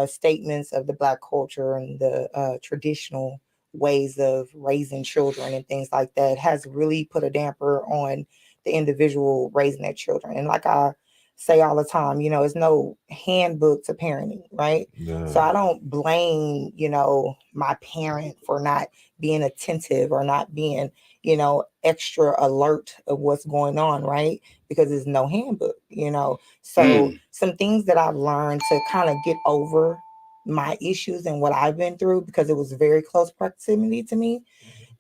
statements of the Black culture and the traditional ways of raising children and things like that has really put a damper on the individual raising their children. And like I say all the time, you know, it's no handbook to parenting, right? Yeah. So I don't blame, you know, my parent for not being attentive or not being, you know, extra alert of what's going on, right? Because there's no handbook, you know. So some things that I've learned to kind of get over my issues and what I've been through, because it was very close proximity to me.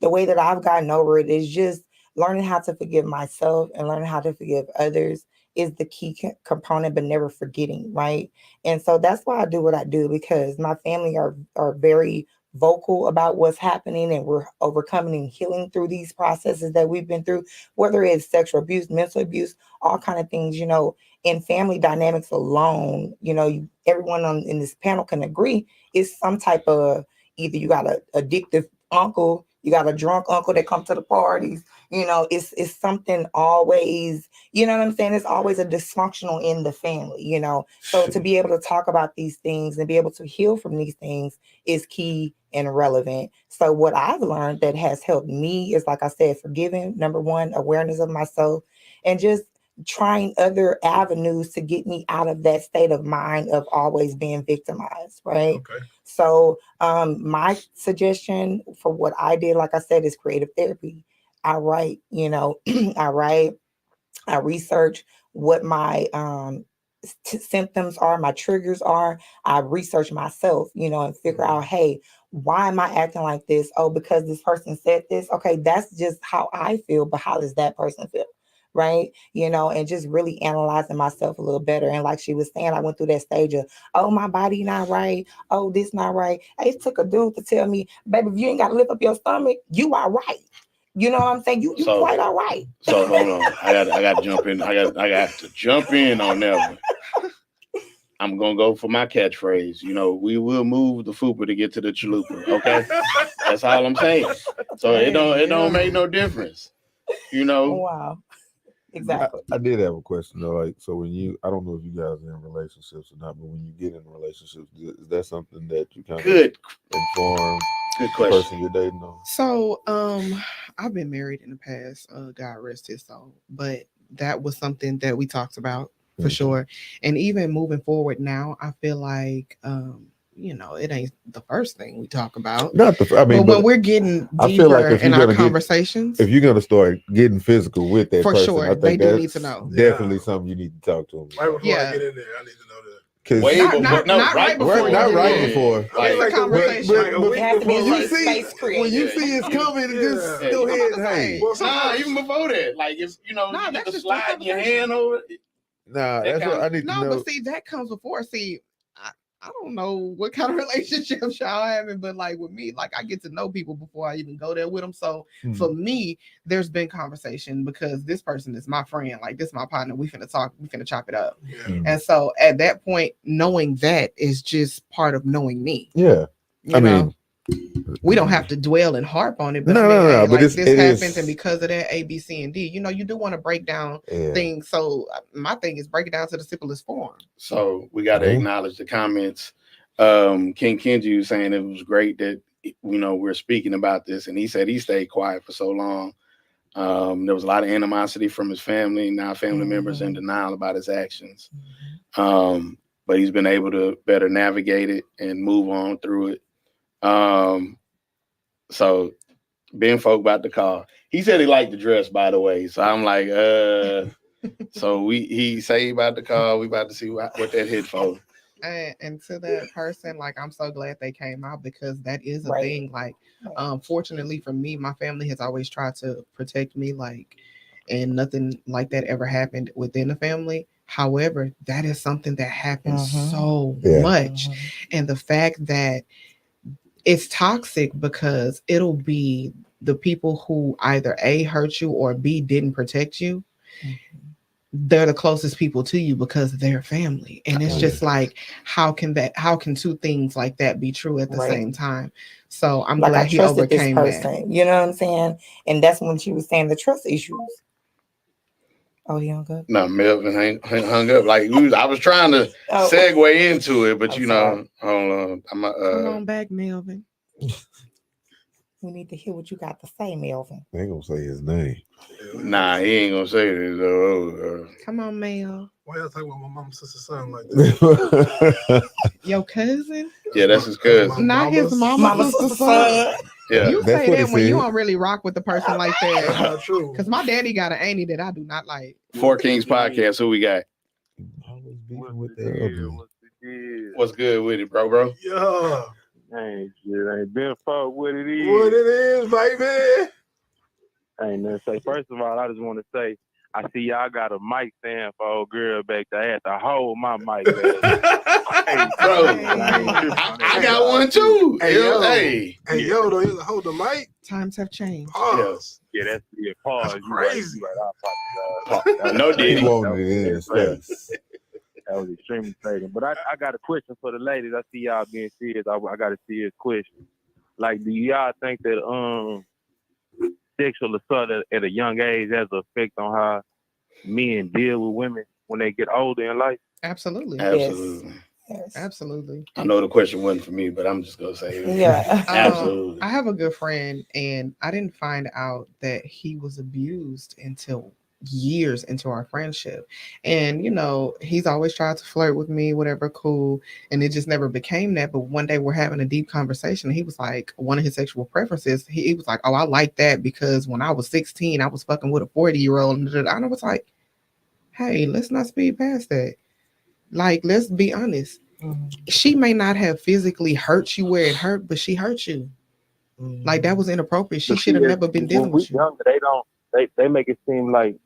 The way that I've gotten over it is just learning how to forgive myself and learning how to forgive others is the key component, but never forgetting, right? And so that's why I do what I do, because my family are very vocal about what's happening, and we're overcoming and healing through these processes that we've been through, whether it's sexual abuse, mental abuse, all kind of things, you know. In family dynamics alone, you know, everyone in this panel can agree it's some type of, either you got an addictive uncle, you got a drunk uncle that come to the parties, you know, it's something always, you know what I'm saying? It's always a dysfunctional in the family, you know. So to be able to talk about these things and be able to heal from these things is key and relevant. So what I've learned that has helped me is, like I said, forgiving, number one, awareness of myself, and just trying other avenues to get me out of that state of mind of always being victimized, right? Okay. So my suggestion for what I did, like I said, is creative therapy. I write, you know, I write, I research what my symptoms are, my triggers are. I research myself, you know, and figure out, hey, why am I acting like this? Oh, because this person said this. Okay, that's just how I feel, but how does that person feel? Right, you know, and just really analyzing myself a little better. And like she was saying, I went through that stage of, oh, my body not right, oh, this not right. It took a dude to tell me, baby, if you ain't got to lift up your stomach, you are right. You know what I'm saying? You So- quite all right. so hold on, I got to jump in. I got to jump in on that one. I'm gonna go for my catchphrase. You know, we will move the fupa to get to the chalupa. Okay, that's all I'm saying. So it don't make no difference. You know, Wow. Exactly. I did have a question though. Like, so when you, I don't know if you guys are in relationships or not, but when you get in relationships, is that something that you kind of good inform good the question. person you're dating on? So I've been married in the past, God rest his soul, but that was something that we talked about for Mhm. sure. And even moving forward now, I feel like you know, it ain't the first thing we talk about. Not the, I mean, But when but we're getting I deeper feel like if in you're our gonna get- conversations, if you're gonna start getting physical with that For person, sure, I think they do that's need to know. definitely Yeah. something you need to talk to them Right about. before Yeah. I get in there, I need to know that. 'Cause- Way Not- before, not- no, not right right before. before. Not right Yeah. before. It's a Like, conversation. It has to be when a you safe see space created. when you see it's coming, just Yeah. go I'm ahead. about to Hey, say. Well, nah, sometimes even before that, like if you know, Nah, you get that's the just slide your conversation. hand over. nah, that's what I need to No, know. but see, that comes before. See, I don't know what kind of relationships y'all having, but like with me, like I get to know people before I even go there with them. So for me, there's been conversation because this person is my friend, like this is my partner. We finna talk, we finna chop it up. Yeah. And so at that point, knowing that is just part of knowing me. Yeah. You I know? mean, We don't have to dwell and harp on it, but No, I mean, no, hey, no, but like it's- this it happens, is- and because of that, A, B, C, and D. You know, you do want to break down yeah. things. So my thing is break it down to the simplest form. So we got to Yeah. acknowledge the comments. King Kenji was saying it was great that we're speaking about this, and he said he stayed quiet for so long. There was a lot of animosity from his family. Now family members in denial about his actions. But he's been able to better navigate it and move on through it. So Ben Folk about to call. He said he liked the dress, by the way. So I'm like, so he say he about to call. We about to see what that hit for. And to that person, like I'm so glad they came out because that is a Right. thing. Like, fortunately for me, my family has always tried to protect me, like, and nothing like that ever happened within the family. However, that is something that happens so much. And the fact that it's toxic because it'll be the people who either A, hurt you or B, didn't protect you. They're the closest people to you because they're family. And it's just like, how can two things like that be true at the Right. same time? So I'm Like glad I he trusted this overcame person. that. You know what I'm saying? And that's when she was saying the trust issues. Oh, he hung up? No, Melvin hung up. Like I was trying to Oh. segue into it, but I'm sorry. hold on. Come on back, Melvin. We need to hear what you got to say, Melvin. They ain't gonna say his name. Nah, he ain't gonna say this. Come on, Mel. Why y'all talking about my mom's sister son like that? Your cousin? Yeah, that's his cousin. Not his mama's- mama's sister son. Yeah, You That's say what that it when you said. don't really rock with the person like That's that. not true. Because my daddy got an auntie that I do not like. Four Kings podcast. Who we got? Always beefing with the other. What's good with it, bro? Yeah. Ain't shit, ain't been fuck what it is. What it is, baby. Ain't nothing to say. First of all, I just want to say, I see y'all got a mic stand for old girl back there. I had to hold my mic. Bro, I got one too. Hey, Yo, yo. hey. Hey, yo, don't you hold the mic? Times have changed. Pause. Yeah, that's the pause. That's You right, crazy. you right. I apologize. No He Diddy. wanted it in his face. That was extremely flagrant. But I got a question for the ladies. I see y'all being serious. I got a serious question. Like, do y'all think that sexual assault at a young age has an effect on how men deal with women when they get older in life? Absolutely. Absolutely. Yes. Absolutely. I know the question wasn't for me, but I'm just gonna say it. Yeah. Absolutely. I have a good friend, and I didn't find out that he was abused until years into our friendship. And he's always tried to flirt with me, whatever, cool, and it just never became that. But one day we're having a deep conversation, and he was like, one of his sexual preferences, he was like, oh, I like that because when I was 16 I was fucking with a 40-year-old, and I was like, hey, let's not speed past that. Like, let's be honest. She may not have physically hurt you where it hurt, but she hurt you. Like, that was inappropriate. She should have never been dealing when we with you. younger, they make it seem like,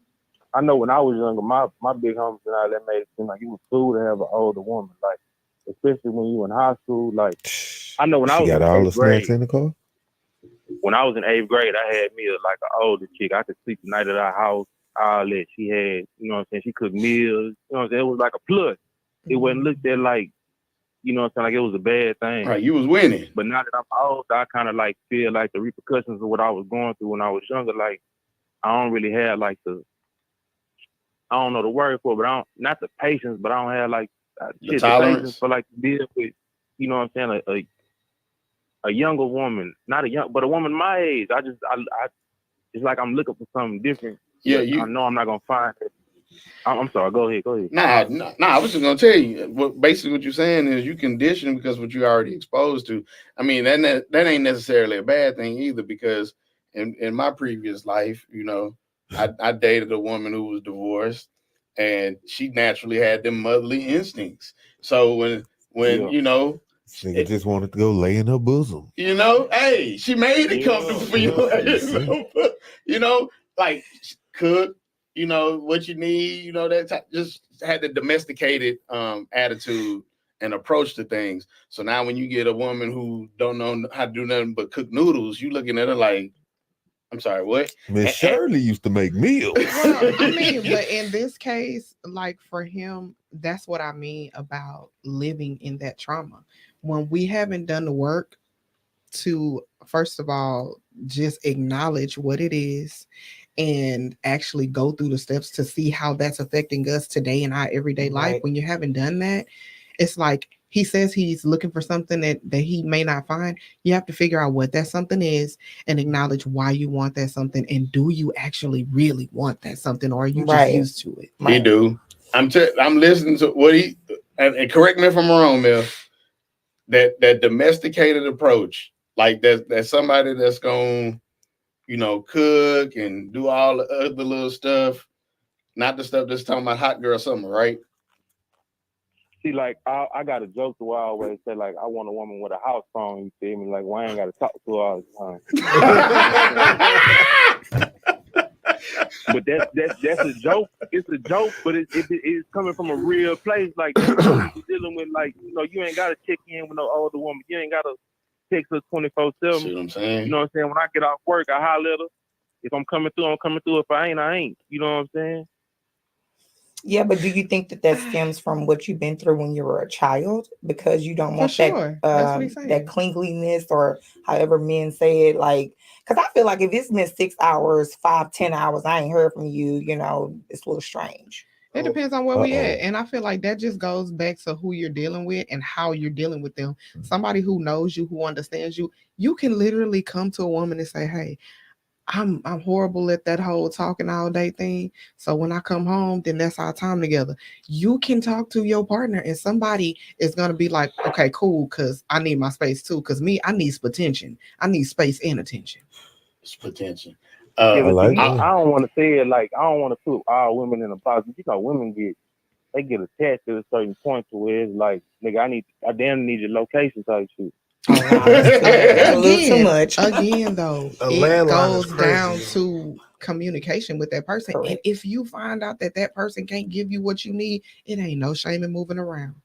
I know when I was younger, my big homies and all that made it seem like it was cool to have an older woman, like, especially when you in high school. Like, I know when I She was got in all the 8th grade, snacks in the car. when I was in 8th grade, I had me like an older chick. I could sleep the night at our house, all that. She had, you know what I'm saying, she cooked meals, you know what I'm saying? It was like a plus. It wasn't looked at like, you know what I'm saying, like it was a bad thing. Right, you was winning. But now that I'm old, I kind of like feel like the repercussions of what I was going through when I was younger, like, I don't really have like I don't know the word for it, but not the patience, but I don't have like The tolerance. patience for like to deal with, you know what I'm saying, a younger woman, not a young, but a woman my age. I it's like I'm looking for something different. Yeah, I know I'm not gonna find it. I'm sorry. Go ahead. Nah. I was just gonna tell you. Basically, what you're saying is you condition because what you're already exposed to. I mean, that ain't necessarily a bad thing either. Because in my previous life, I dated a woman who was divorced, and she naturally had them motherly instincts. So when This nigga just wanted to go lay in her bosom. hey, she made it comfortable for you. Like cook. What you need, that just had the domesticated attitude and approach to things. So now when you get a woman who don't know how to do nothing but cook noodles, you looking at her like, I'm sorry, what? Miss Shirley used to make meals. Well, I mean, but in this case, like for him, that's what I mean about living in that trauma. When we haven't done the work to, first of all, just acknowledge what it is and actually go through the steps to see how that's affecting us today in our everyday life. Right. When you haven't done that, it's like he says he's looking for something that he may not find. You have to figure out what that something is and acknowledge why you want that something. And do you actually really want that something, or are you just Right. used to it? He do. I'm listening to what he and correct me if I'm wrong, Mel. That domesticated approach, like that's somebody that's gonna, cook and do all the other little stuff, not the stuff that's talking about hot girl summer, right? See, like I got a joke where I always say, like, I want a woman with a house phone. You feel me? Like, well, I ain't got to talk to her all the time. But that's a joke. It's a joke, but it's coming from a real place. Like, you're dealing with, like, you ain't got to check in with no older woman. You ain't got to text her 24/7. See what I'm saying? You know what I'm saying? When I get off work, I holler at her. If I'm coming through, I'm coming through. If I ain't, I ain't. You know what I'm saying? Yeah, but do you think that stems from what you've been through when you were a child? Because you don't For want sure. That's what he's that saying. cleanliness, or however men say it. Like, because I feel like if it's been 6 hours, 5, 10 hours, I ain't heard from you, it's a little strange. It depends on where we Uh-oh. at. And I feel like that just goes back to who you're dealing with and how you're dealing with them. Somebody who knows you, who understands you, you can literally come to a woman and say, hey, I'm horrible at that whole talking all day thing. So when I come home, then that's our time together. You can talk to your partner and somebody is going to be like, okay, cool, because I need my space too. Because I need attention. I need space and attention. It's potential. Yeah, but like I that. don't want to say it like, I don't want to put all women in a box. Women get attached to a certain point to where it's like, nigga, I damn need your location type shit. A little too much. Again, though, A it landline is goes crazy, down though. to communication with that person. And Correct. if you find out that person can't give you what you need, it ain't no shame in moving around.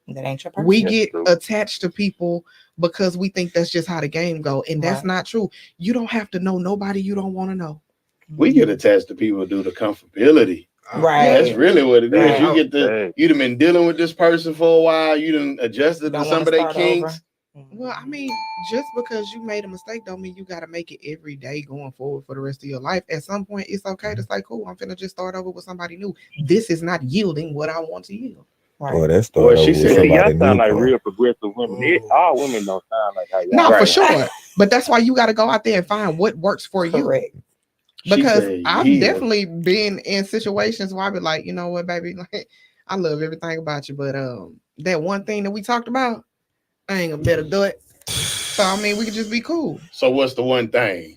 That ain't your person. We That's get true. attached to people because we think that's just how the game go, and that's Right. not true. You don't have to know nobody you don't want to know. We get attached to people due to comfortability. Right. That's really what it is. Right. You get you'd have been dealing with this person for a while. You done adjusted to Don't some wanna of their start kinks. over. Well, I mean, just because you made a mistake don't mean you got to make it every day going forward for the rest of your life. At some point, it's okay to say, cool, I'm finna just start over with somebody new. This is not yielding what I want to yield. Right. Boy, that Boy, started she over with said, See, y'all somebody sound new. like Paul. real progressive women. All women don't sound like how y'all. No, for Right. sure. But that's why you got to go out there and find what works for you. Correct. She Because said, I've yeah. definitely been in situations where I be like, you know what, baby, like, I love everything about you, but that one thing that we talked about, I ain't gonna better do it. So I mean, we could just be cool. So what's the one thing?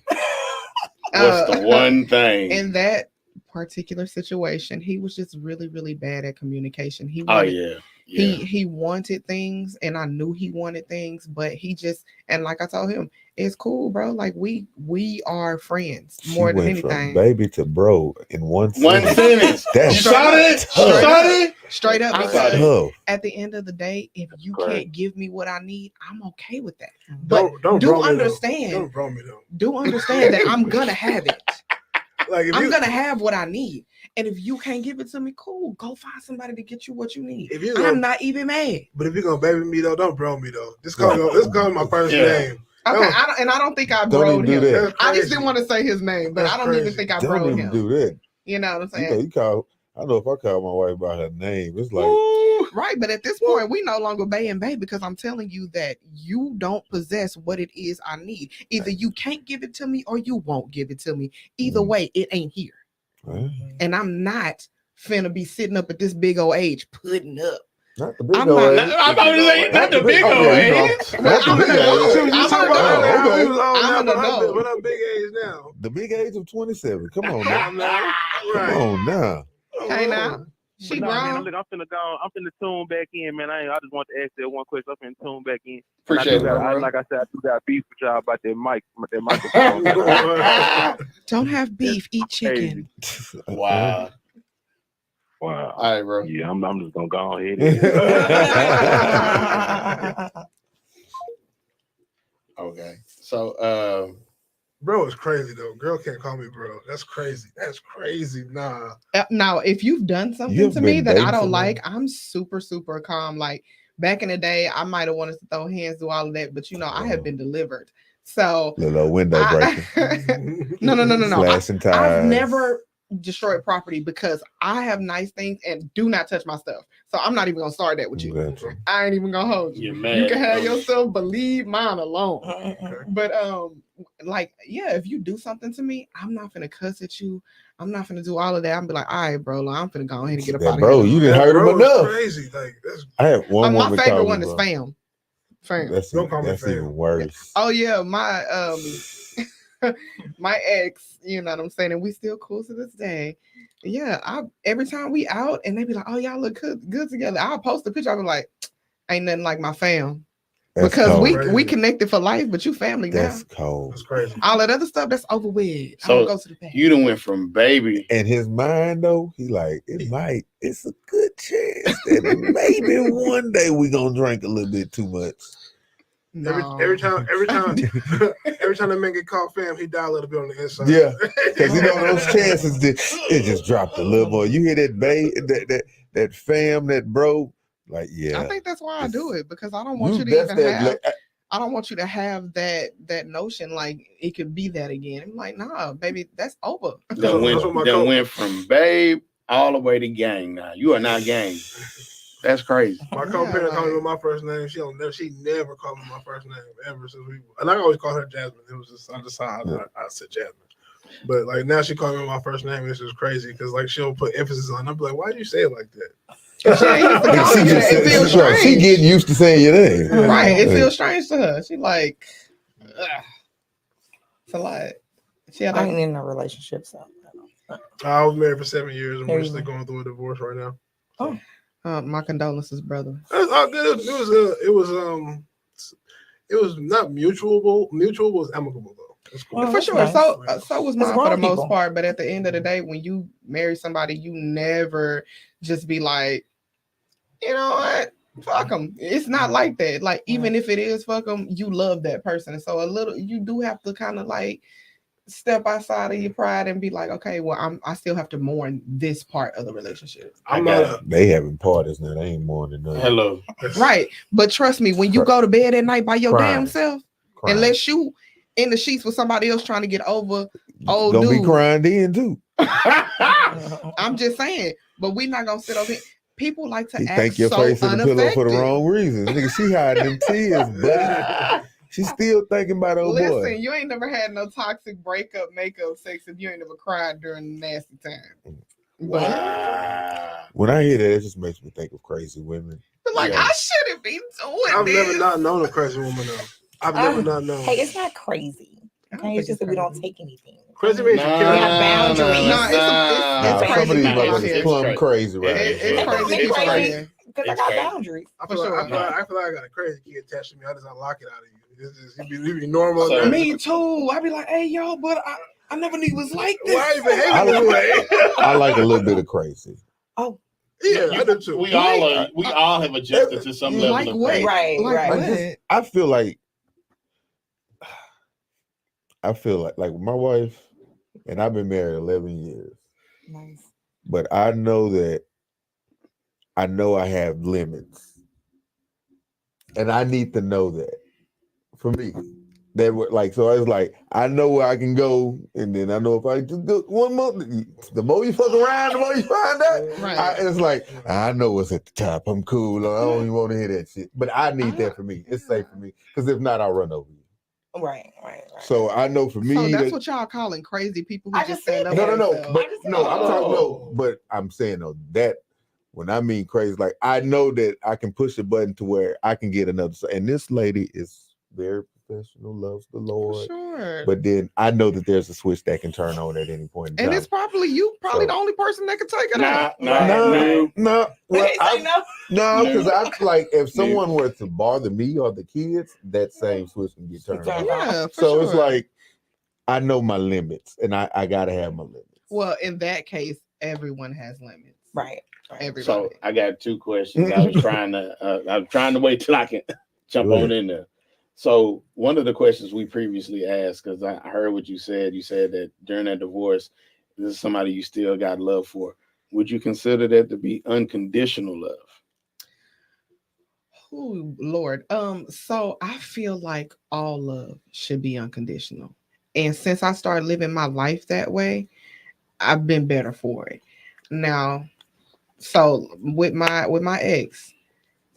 What's the one thing? In that particular situation, he was just really, really bad at communication. He Oh wanted, yeah. Yeah. he wanted things, and I knew he wanted things, but he just, and like I told him, it's cool, bro. Like we are friends She more than went from anything. baby to bro in one One sentence. sentence. That's You saw that? Straight You up. saw that? Straight up, I saw because that. tough. at the end of the day, if you Correct. can't give me what I need, I'm okay with that. But Don't do bro me, though. understand, Don't bro me though. do understand that I'm gonna have it. Like if I'm you gonna have what I need. And if you can't give it to me, cool. Go find somebody to get you what you need. if you I'm gonna, not even mad. but if you're gonna baby me though, don't bro me though. Just call my first Yeah. name. Okay, Don't- I don't think I Don't even broed do him. that. That's I just crazy. didn't want to say his name, but That's I don't even crazy. think I Don't broed even him. do that. You know what I'm You saying? you call. I know if I call my wife by her name, it's like Ooh. Right, but at this point, we no longer bay and bay because I'm telling you that you don't possess what it is I need. Either you can't give it to me or you won't give it to me. Either way, it ain't here. well, And I'm not finna be sitting up at this big old age putting up. not the big I'm old not- age. I'm about to say, not the big oh, old yeah, you know, age. not Well, the I'm big an adult. age. Shoot, you I'm talking an about adult. now? We was old I'm now, an but adult. What I'm big age now? The big age of 27. Come on Come now. on now. Come Right. on now. Okay, now. She But nah, man, grown. look, I'm finna go. I'm finna tune back in, man. I just want to ask that one question. I'm finna tune back in. And Appreciate it, bro. like I said, I do got beef with y'all about that mic, that microphone. Don't have beef, eat chicken. Wow. Wow. All right, bro. Yeah, I'm just gonna go ahead. Okay. So, Bro is crazy though. Girl can't call me bro. That's crazy. That's crazy. Nah. Now, if you've done something You've to me been that I dating don't somebody? like, I'm super, super calm. Like back in the day, I might have wanted to throw hands, do all of that, but I have been delivered. So Little window breaker, no. slashing tires. I've never destroyed property because I have nice things and do not touch my stuff. So I'm not even gonna start that with you. Gotcha. I ain't even gonna hold you. you're mad. You can have at your us. stuff, but leave mine alone. Okay. But like, yeah, if you do something to me, I'm not gonna cuss at you. I'm not gonna do all of that. I'm be like, all right, bro, like, I'm finna go ahead and get up out of Bro, here. you didn't That hurt him bro is enough. crazy. Like that's I had one My woman favorite call one me is bro. fam. Fam. That's Don't call me that's fam. even worse. Oh yeah, my my ex, you know what I'm saying, and we still cool to this day. Yeah, every time we out and they be like, "Oh, y'all look good together," I'll post a picture. I'll be like, "Ain't nothing like my fam," That's because cold. we connected for life, but you family now. That's cold. That's crazy. All that other stuff that's over with. I So, don't go to the bank. You done went from baby. In his mind though, he like it's a good chance that maybe one day we gonna drink a little bit too much. No. Every time that man get caught fam, he die a little bit on the inside. Yeah, because those chances it just dropped a little more. You hear that fam, that bro, like yeah. I think that's why I do it, because I don't want you to that's even that, have. like, I don't want you to have that notion like it could be that again. I'm like, nah, baby, that's over. Done went from babe all the way to gang. Now you are not gang. That's crazy. My co-parent called me with my first name. She never called me my first name ever since and I always call her Jasmine. It was just I said Jasmine. But like now she called me with my first name. It's just crazy because like she'll put emphasis on. I'll be like, why do you say it like that? She ain't used to call you that. It feels strange. She getting used to saying your name. Right. It feels strange to her. She like, ugh. It's a lot. I ain't in a relationship, so I was married for 7 years and There we're you still go. going through a divorce right now. Oh. My condolences, brother. It was not mutual. Mutual was amicable though. It's cool. Well, For that's sure. nice. So was That's mine for the grown most people. part. But at the end of the day, when you marry somebody, you never just be like, you know what? Fuck them. It's not like that. Like, even if it is fuck them, you love that person. So you do have to kind of like step outside of your pride and be like, okay, well, I still have to mourn this part of the relationship. They having parties now. They ain't more than that. Hello. Right. But trust me, when you go to bed at night by your Crying. damn self, Crying. unless you in the sheets with somebody else trying to get over old Gonna dude. be crying then too. I'm just saying, but we not gonna sit over here. People like to You act think your so face in the pillow for the unaffected. wrong reasons. Nigga, she hiding them tears, buddy. She's still thinking about old Listen, boy. you ain't never had no toxic breakup, makeup, sex if you ain't never cried during the nasty time. But When I hear that, it just makes me think of crazy women. like, Yeah. I shouldn't be doing I've this. never not known a crazy woman though. I've never not known. Hey, it's not crazy. I don't Okay, it's think just that we don't crazy. take anything. Crazy means you Nah, kill We have boundaries. Nah, it's Some crazy of these people out motherfuckers here. plumb crazy right It's now. crazy It's people out crazy. here. Because I It's got crazy. boundaries. I For feel sure. like I got a crazy kid attached to me. I just unlock it out of you. You be normal. So- Me too. I be like, hey, yo, but I never knew it was like this. Why are you behaving this way? I like a little bit of crazy. Oh, Yeah, I do too. We all have adjusted to some level Like of what? crazy. right, Like right. what? I feel like my wife, and I've been married 11 years, Nice. but I know I have limits, and I need to know that for me. That would so it's like I know where I can go, and then I know if I just do 1 month, the more you fuck around, the more you find out. Right. It's like I know what's at the top. I'm cool. I don't even want to hear that shit, but I need that for me. It's safe for me because if not, I'll run over you. Right. So I know for me, So that's what y'all calling crazy people who I just just stand said up. that. for no, themselves. but just no, said I'm that. talking but I'm saying that when I mean crazy, like I know that I can push a button to where I can get another. And this lady is very professional, loves the For Lord, sure. but then I know that there's a switch that can turn on at any point in time. And it's probably So- the only person that can take it out. No. Well, no. no, because I feel like if someone were to bother me or the kids, that same switch can get turned on. Yeah, for So sure. it's like I know my limits, and I gotta have my limits. Well, in that case, everyone has limits. Right. Everybody. So I got two questions. I was trying to wait till I can jump Go on ahead. in there. So one of the questions we previously asked, because I heard what you said that during that divorce, this is somebody you still got love for. Would you consider that to be unconditional love? Oh Lord. So I feel like all love should be unconditional. And since I started living my life that way, I've been better for it. Now, so with my ex,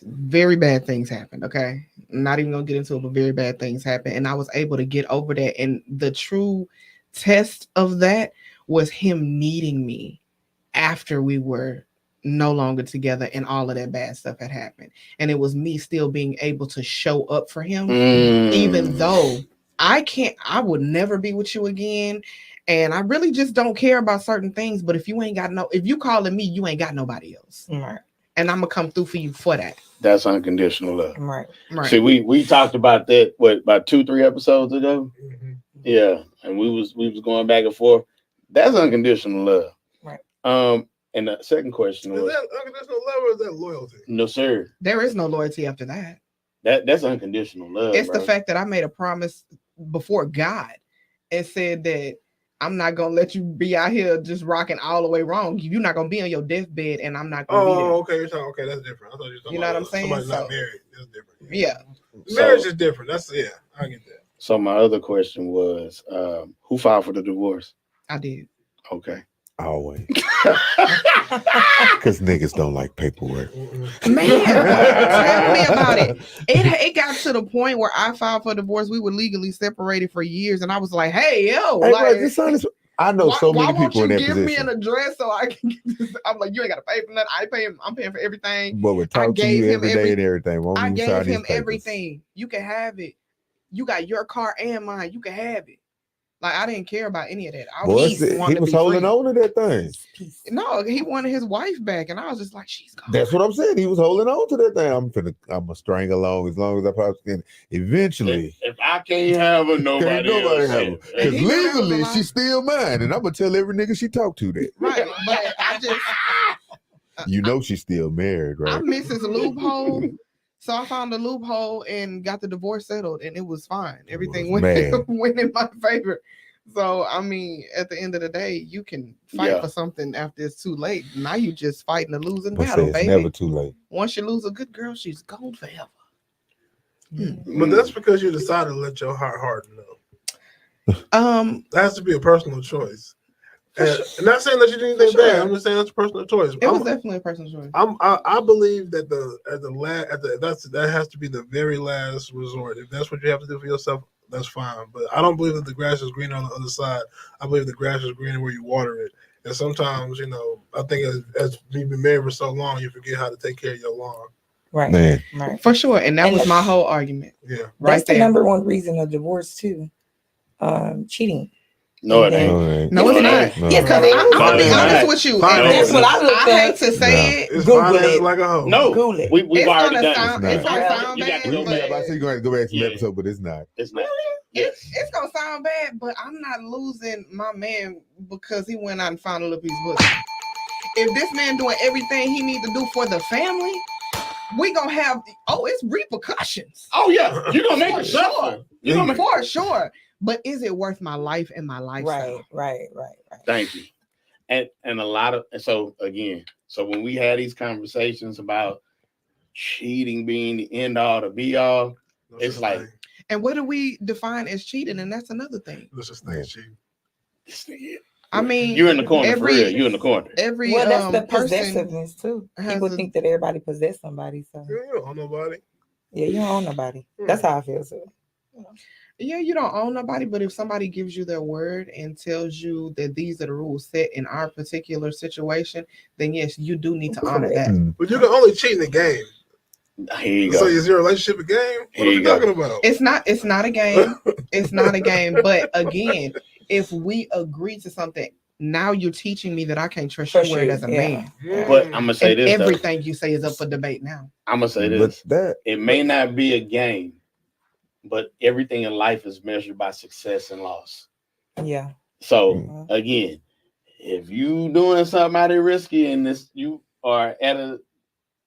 very bad things happened. Okay. I'm not even gonna get into it, but very bad things happened. And I was able to get over that. And the true test of that was him needing me after we were no longer together and all of that bad stuff had happened. And it was me still being able to show up for him, even though I would never be with you again. And I really just don't care about certain things. But if you calling me, you ain't got nobody else. Right. And I'm gonna come through for you for that. That's unconditional love. Right. Right. See, we talked about that about 2-3 episodes ago. Mhm. Yeah, and we was going back and forth. That's unconditional love. Right. And the second question Is was, that unconditional love or is that loyalty? no, sir. There is no loyalty after that. That's unconditional love. It's the bro. fact that I made a promise before God and said that I'm not gonna let you be out here just rocking all the way wrong. You're not gonna be on your deathbed, and I'm not gonna be there. Oh, okay. You're talking. Okay, that's different. I thought you were talking You know about what I'm saying? somebody not So- married. That's different. Yeah. Marriage So- is different. That's I get that. So my other question was, who filed for the divorce? I did. Okay. Always. Because niggas don't like paperwork. Mm-mm. Man, tell me about it. It got to the point where I filed for divorce. We were legally separated for years, and I was like, "Hey, yo, Hey, like, bro, this son is- I know so why many won't people in you that give me position. an address so I can get this?" I'm like, "You ain't got to pay for nothing. I'm paying for everything. But would I talk to gave you him every day and everything. Won't I you gave sign these him papers? everything. You can have it. You got your car and mine. You can have it. Like I didn't care about any of that. I Boy, just he wanted to was be holding free. on to that thing. Peace. No, he wanted his wife back, and I was just like, "She's gone." That's what I'm saying. He was holding on to that thing. I'm gonna string along as long as I possibly can. Eventually, If I can't have her, can't nobody nobody else have can. her. Because he knew that was a legally, lie. she's still mine, and I'm gonna tell every nigga she talked to that. Right, but I just You know she's still married, I right? missed his loophole. So I found a loophole and got the divorce settled, and it was fine. Everything went, Man. went in my favor. So I mean, at the end of the day, you can fight Yeah. for something after it's too late. Now you just fighting a losing But say battle, it's baby. never too late. Once you lose a good girl, she's gone forever. But that's because you decided to let your heart harden. Though that has to be a personal choice. And not saying that you did anything For sure. bad. I'm just saying that's a personal choice. It was definitely a personal choice. I believe that that has to be the very last resort. If that's what you have to do for yourself, that's fine. But I don't believe that the grass is green on the other side. I believe the grass is greener where you water it. And sometimes, I think as you've been married for so long, you forget how to take care of your lawn. Right. Man, Right. For sure. And that And was my whole argument. Yeah. Right That's the there. number one reason of divorce too. Cheating. No, it ain't. all right. No, it's No, not. No. Yes, Because it is. I'm gonna be No, it's honest not. with you. No, and That's what I looked I hate at. to say it. It's Google finances it. like a hoe. No, Google it. we've It's already gonna done sound, It's it's not. gonna You sound got bad, to We, go but yeah, I say you're going to go back to some Yeah. episode, but it's not. It's not. Yes. it's gonna sound bad, but I'm not losing my man because he went out and found a little piece of pussy. If this man doing everything he need to do for the family, we gonna have it's repercussions. Oh yeah, you're gonna make For it suffer. sure. You're gonna make. For sure. But is it worth my life and my lifestyle? Right. Thank you. And a lot of so when we had these conversations about cheating being the end all to be all, No It's such like- thing. And what do we define as cheating? And that's another thing. No such thing as cheating. this nigga, I mean, you're in the corner every- for real. You're in the corner. every Well, that's the person possessiveness too. has People a- think that everybody possess somebody. So You don't own nobody. yeah, you don't own nobody. That's how I feel. So Yeah, you don't own nobody, but if somebody gives you their word and tells you that these are the rules set in our particular situation, then yes, you do need to honor that. Mm. But you can only cheat in the game. Here you So go. is your relationship a game? What Here are we you go. talking about? It's not a game. It's not a game. But again, if we agree to something, now you're teaching me that I can't trust your word as a man. But I'm gonna say And this though. everything you say is up for debate now. I'm gonna say But this. that, It may not be a game, but everything in life is measured by success and loss. yeah. So Mm. again, if you doing something out there risky and this you are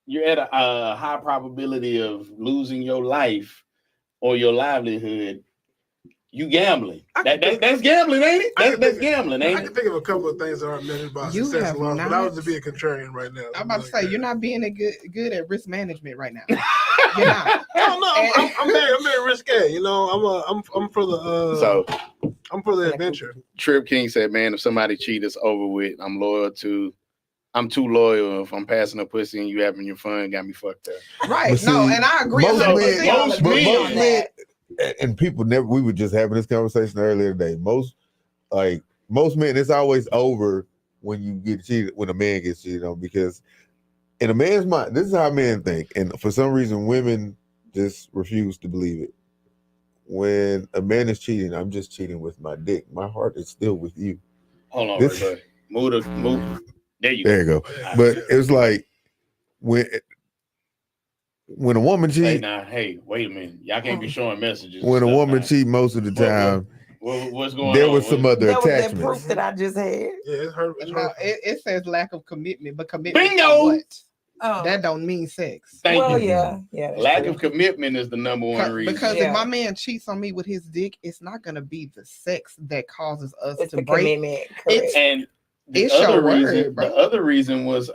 you're at a high probability of losing your life or your livelihood, you gambling. That's gambling, ain't it? That's gambling, ain't I it? can think of a couple of things that aren't mentioned about You success have and loss, but I not- was to be a contrarian right now. I'm about to say you're not being good at risk management right now. You're I not. don't know. I'm very risque. You know, I'm for the So I'm for the adventure. Trip King said, "Man, if somebody cheat, it's over with. I'm too loyal. If I'm passing a pussy and you having your fun, got me fucked up." Right. But No, see, and I agree. most 100%. men- most but men- most men, and people never. We were just having this conversation earlier today. Most men, it's always over when you get cheated. When a man gets cheated on, because in a man's mind, this is how men think, and for some reason, women just refuse to believe it. When a man is cheating, I'm just cheating with my dick. My heart is still with you. Hold on, This- right there. Move. There you There go. you go. But it's like when a woman Hey, cheat, now, hey, wait a minute. Y'all can't be showing messages. when a and stuff woman now. cheat, most of the time What's going there on? was some other That was that attachments. proof that I just had. Yeah, it's hurt. It's No, hurt. it says lack of commitment, but commitment Bingo! to what? Oh, That don't mean sex. Thank well, you. yeah. That's Lack true. of commitment is the number one reason. Because Yeah. if my man cheats on me with his dick, it's not gonna be the sex that causes us It's to the break. commitment. Correct. It's- And the It's your other word, reason, bro. the other reason was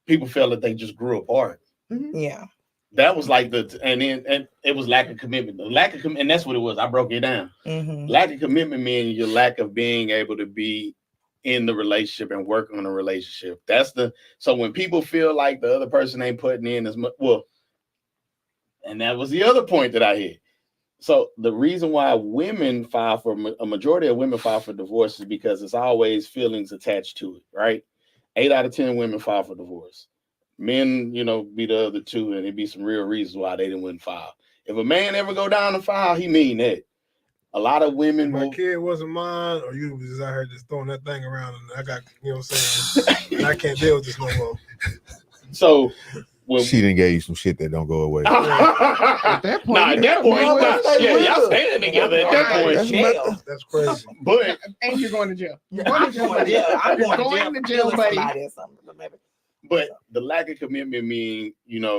people felt that they just grew apart. Yeah. That was like and it was lack of commitment. The lack of and that's what it was. I broke it down. Mm-hmm. Lack of commitment means your lack of being able to be in the relationship and work on a relationship. So when people feel like the other person ain't putting in as much, and that was the other point that I hit. So the reason why women file for a majority of women file for divorce is because it's always feelings attached to it, right? 8 out of 10 women file for divorce. Men, be the other 2, and it'd be some real reasons why they wouldn't file. If a man ever go down and file, he mean that. A lot of women My will. kid wasn't mine, or you was just out here just throwing that thing around, and I got, you know what I'm saying? And I can't deal with this no more. So when She didn't give you some shit that don't go away. At that point, Nah, at that point, No, but stay yeah, with y'all her. standing together at that point. That's Jail. That's crazy. But and you're going to jail. You're I'm going to jail, going to buddy. jail. I'm You're going to going to jail jail, for buddy. somebody or something. But the lack of commitment mean,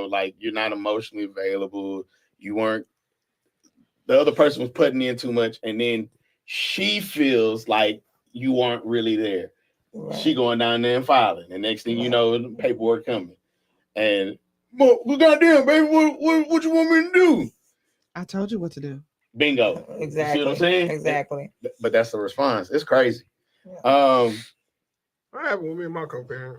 like you're not emotionally available. You weren't. The other person was putting in too much, and then she feels like you aren't really there. Right. She going down there and filing, and next thing you know, the paperwork coming. And well, goddamn, baby, what you want me to do? I told you what to do. Bingo. Exactly. You see what I'm saying? Exactly. But that's the response. It's crazy. Yeah. What happened with me and my co-parent?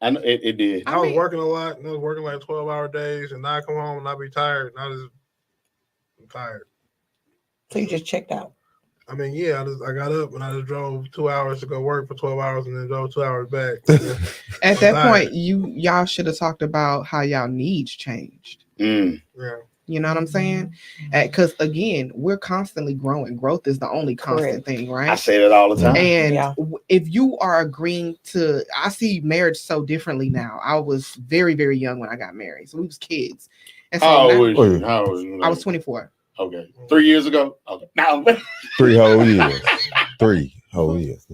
I know it did. I was mean- working a lot, and I was working like 12-hour days, and now I come home and I be tired, and I'm tired. So you just checked out. I mean, yeah, I got up and I just drove 2 hours to go work for 12 hours and then drove 2 hours back. At that Right. point, y'all should have talked about how y'all needs changed. Mm. Yeah. You know what I'm saying? Because again, we're constantly growing. Growth is the only constant Correct. thing, I right? say that all the time. And Yeah. if you are agreeing to, I see marriage so differently now. I was very, very young when I got married, so we was kids. And so How now- old was you? How old was you? I was 24. Okay. 3 years ago? Okay. Now 3 whole years. 3 whole years.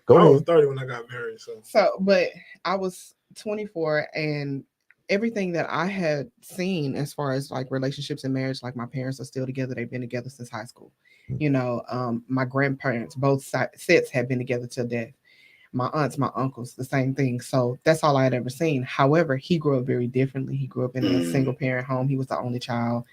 Go I was ahead. 30 when I got married, so So, but I was 24, and everything that I had seen as far as like relationships and marriage, like my parents are still together. They've been together since high school. You know, my grandparents, both sets had been together till death. My aunts, my uncles, the same thing. So that's all I had ever seen. However, he grew up very differently. He grew up in a single parent home. He was the only child.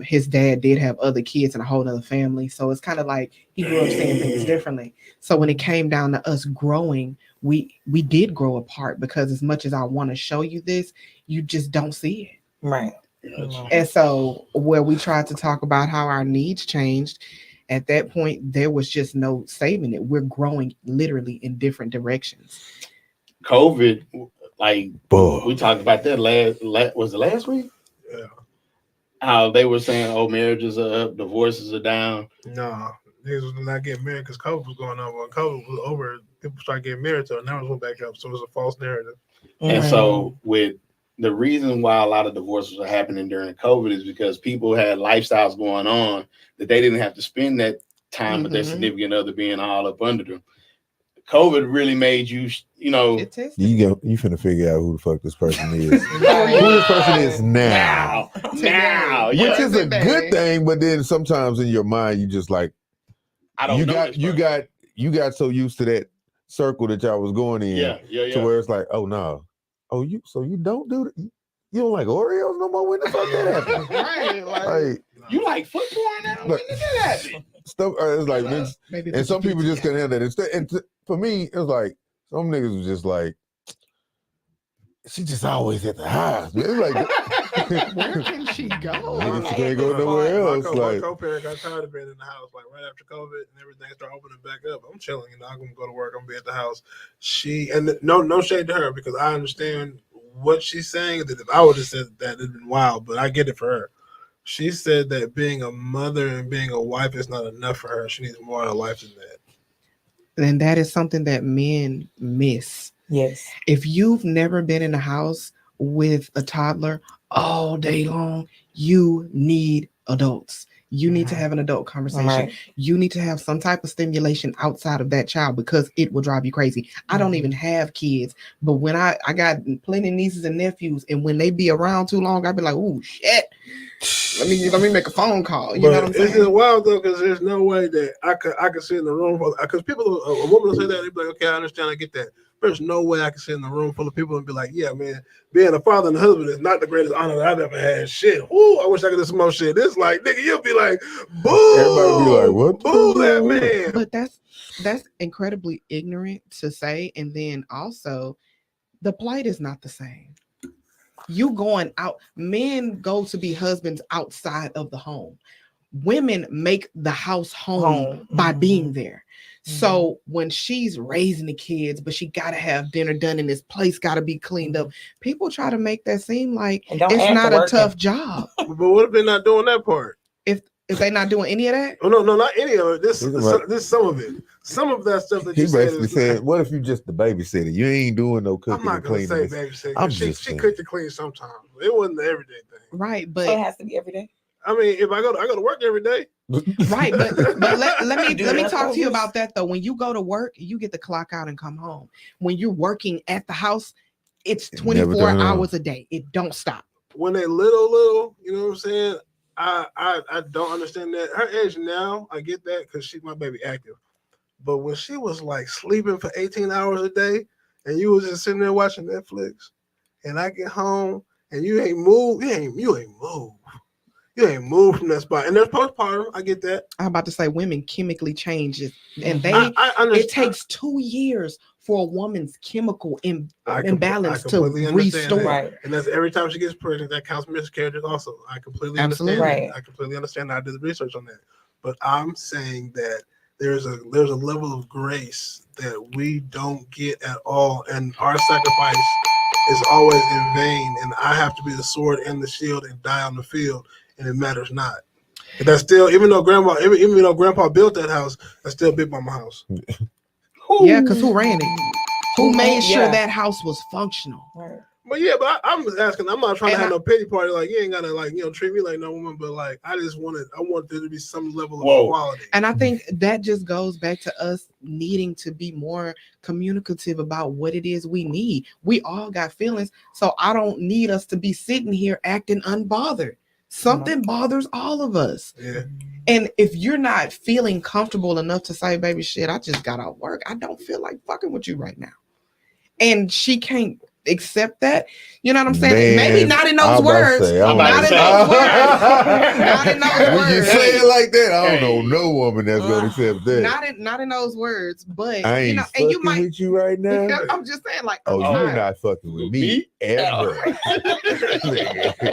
His dad did have other kids and a whole other family. So it's kind of like he grew up seeing things differently. So when it came down to us growing, we did grow apart, because as much as I want to show you this, you just don't see it. Right. And so where we tried to talk about how our needs changed, at that point, there was just no saving it. We're growing literally in different directions. COVID, like Boy. we talked about that was it last week? yeah. How they were saying, oh, marriages are up, divorces are down. No, niggas was not getting married because COVID was going on. When COVID was over, people started getting married to it. Now it went back up. So it was a false narrative. And Mhm. so with the reason why a lot of divorces are happening during COVID is because people had lifestyles going on that they didn't have to spend that time of their Mhm. significant other being all up under them. COVID really made you, you know, It is. You finna figure out who the fuck this person is. Right. Who this person is now. now, Today. yeah. Which is a Today. good thing, but then sometimes in your mind you just like I don't know. this person. you got so used to that circle that y'all was going in Yeah. to where it's like, oh no. Oh, you don't do that. You don't like Oreos no more? When the fuck that happened? Right. Like You like football now? When did that happen? stuff it's like it's, Maybe and some people just couldn't handle that. Instead, for me, it was like some niggas was just like, she just always at the house. It's like where can she go? Nigga, she can't go nowhere else. My Like co-parent got tired of being in the house. Like right after COVID and everything started opening back up, I'm chilling. I'm gonna go to work. I'm gonna be at the house. No shade to her because I understand what she's saying. That if I would have said that, it'd been wild. But I get it for her. She said that being a mother and being a wife is not enough for her. She needs more in her life than that. And that is something that men miss. Yes. If you've never been in a house with a toddler all day long, you need adults. You need to have an adult conversation. Right. You need to have some type of stimulation outside of that child because it will drive you crazy. I don't even have kids, but when I got plenty of nieces and nephews, and when they be around too long, I'd be like, oh shit. Let me make a phone call. You know what I'm saying? It's just wild though, because there's no way that I could sit in the room because people, a woman will say that, they'd be like, okay, I understand, I get that. There's no way I can sit in the room full of people and be like, yeah, man, being a father and a husband is not the greatest honor that I've ever had. Shit, ooh, I wish I could do some more shit. It's like, nigga, you'll be like, boo, everybody be like, what? boo that man. But that's incredibly ignorant to say. And then also, the plight is not the same. You going out, men go to be husbands outside of the home. Women make the house home by being there. So when she's raising the kids, but she gotta have dinner done and this place gotta be cleaned up, people try to make that seem like it's not a tough job. But what if they're not doing that part? If they're not doing any of that? Oh no, not any of it. This some of it. Some of that stuff that he you said basically is said, what if you just the babysitter? You ain't doing no I'm cooking not and gonna cleaning. say babysitter. I'm She just saying. cooked and cleaned sometimes. It wasn't the everyday thing. Right, So it but has to be every day. I mean, if I go to work every day. right, but let me Do talk to you leftovers? about that though. When you go to work, you get to clock out and come home. When you're working at the house, it's Never 24 turn on. hours a day. It don't stop. When they little, you know what I'm saying? I don't understand that. Her age now, I get that because she's my baby active. But when she was like sleeping for 18 hours a day and you was just sitting there watching Netflix and I get home and you ain't moved, you ain't moved from that spot. And there's postpartum, I get that. I'm about to say women chemically change it, and I understand. it takes 2 years for a woman's chemical I imbalance to completely understand restore. that. Right. And that's every time she gets pregnant, that counts miscarriages also. I completely Absolutely. understand. Right. I completely understand. I did the research on that. But I'm saying that there's a level of grace that we don't get at all. And our sacrifice is always in vain. And I have to be the sword and the shield and die on the field, and it matters not. But that's still, even though grandpa built that house, that's still Big Mama house. Yeah, because who ran it? Who made sure Yeah. that house was functional? Right. But yeah, but I'm just asking. I'm not trying to And have no pity party. Like you ain't gotta treat me like no woman. But like I want there to be some level of equality. And I think that just goes back to us needing to be more communicative about what it is we need. We all got feelings, so I don't need us to be sitting here acting unbothered. Something bothers all of us. Yeah. And if you're not feeling comfortable enough to say, baby, shit, I just got off work. I don't feel like fucking with you right now. And she can't accept that. You know what I'm saying? Man, Maybe not in I those was about to words. say, I was Not about in to those say. words. Not in those When you words. say it like that, I don't Hey. know no woman that's gonna accept that. Not in those words, but I ain't you know, and fucking you might. with you right now. I'm just saying, like, Oh, I'm you're sorry. not fucking with me ever.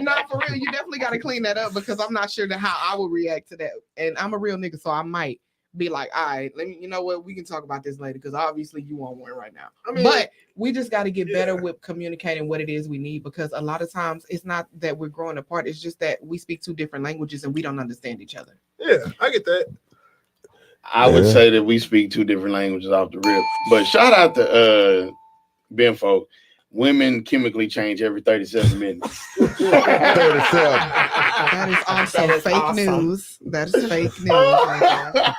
No, for real, you definitely got to clean that up because I'm not sure how I would react to that. And I'm a real nigga, so I might be like, all right, let me, you know what, we can talk about this later because obviously you want one right now. I mean, But we just got to get better with communicating what it is we need because a lot of times it's not that we're growing apart, it's just that we speak two different languages and we don't understand each other. yeah, I get that. I would Yeah. say that we speak two different languages off the rip. But shout out to Benfo. Women chemically change every 37 minutes. 37. That is also That is fake awesome. news. That is fake news. Right there.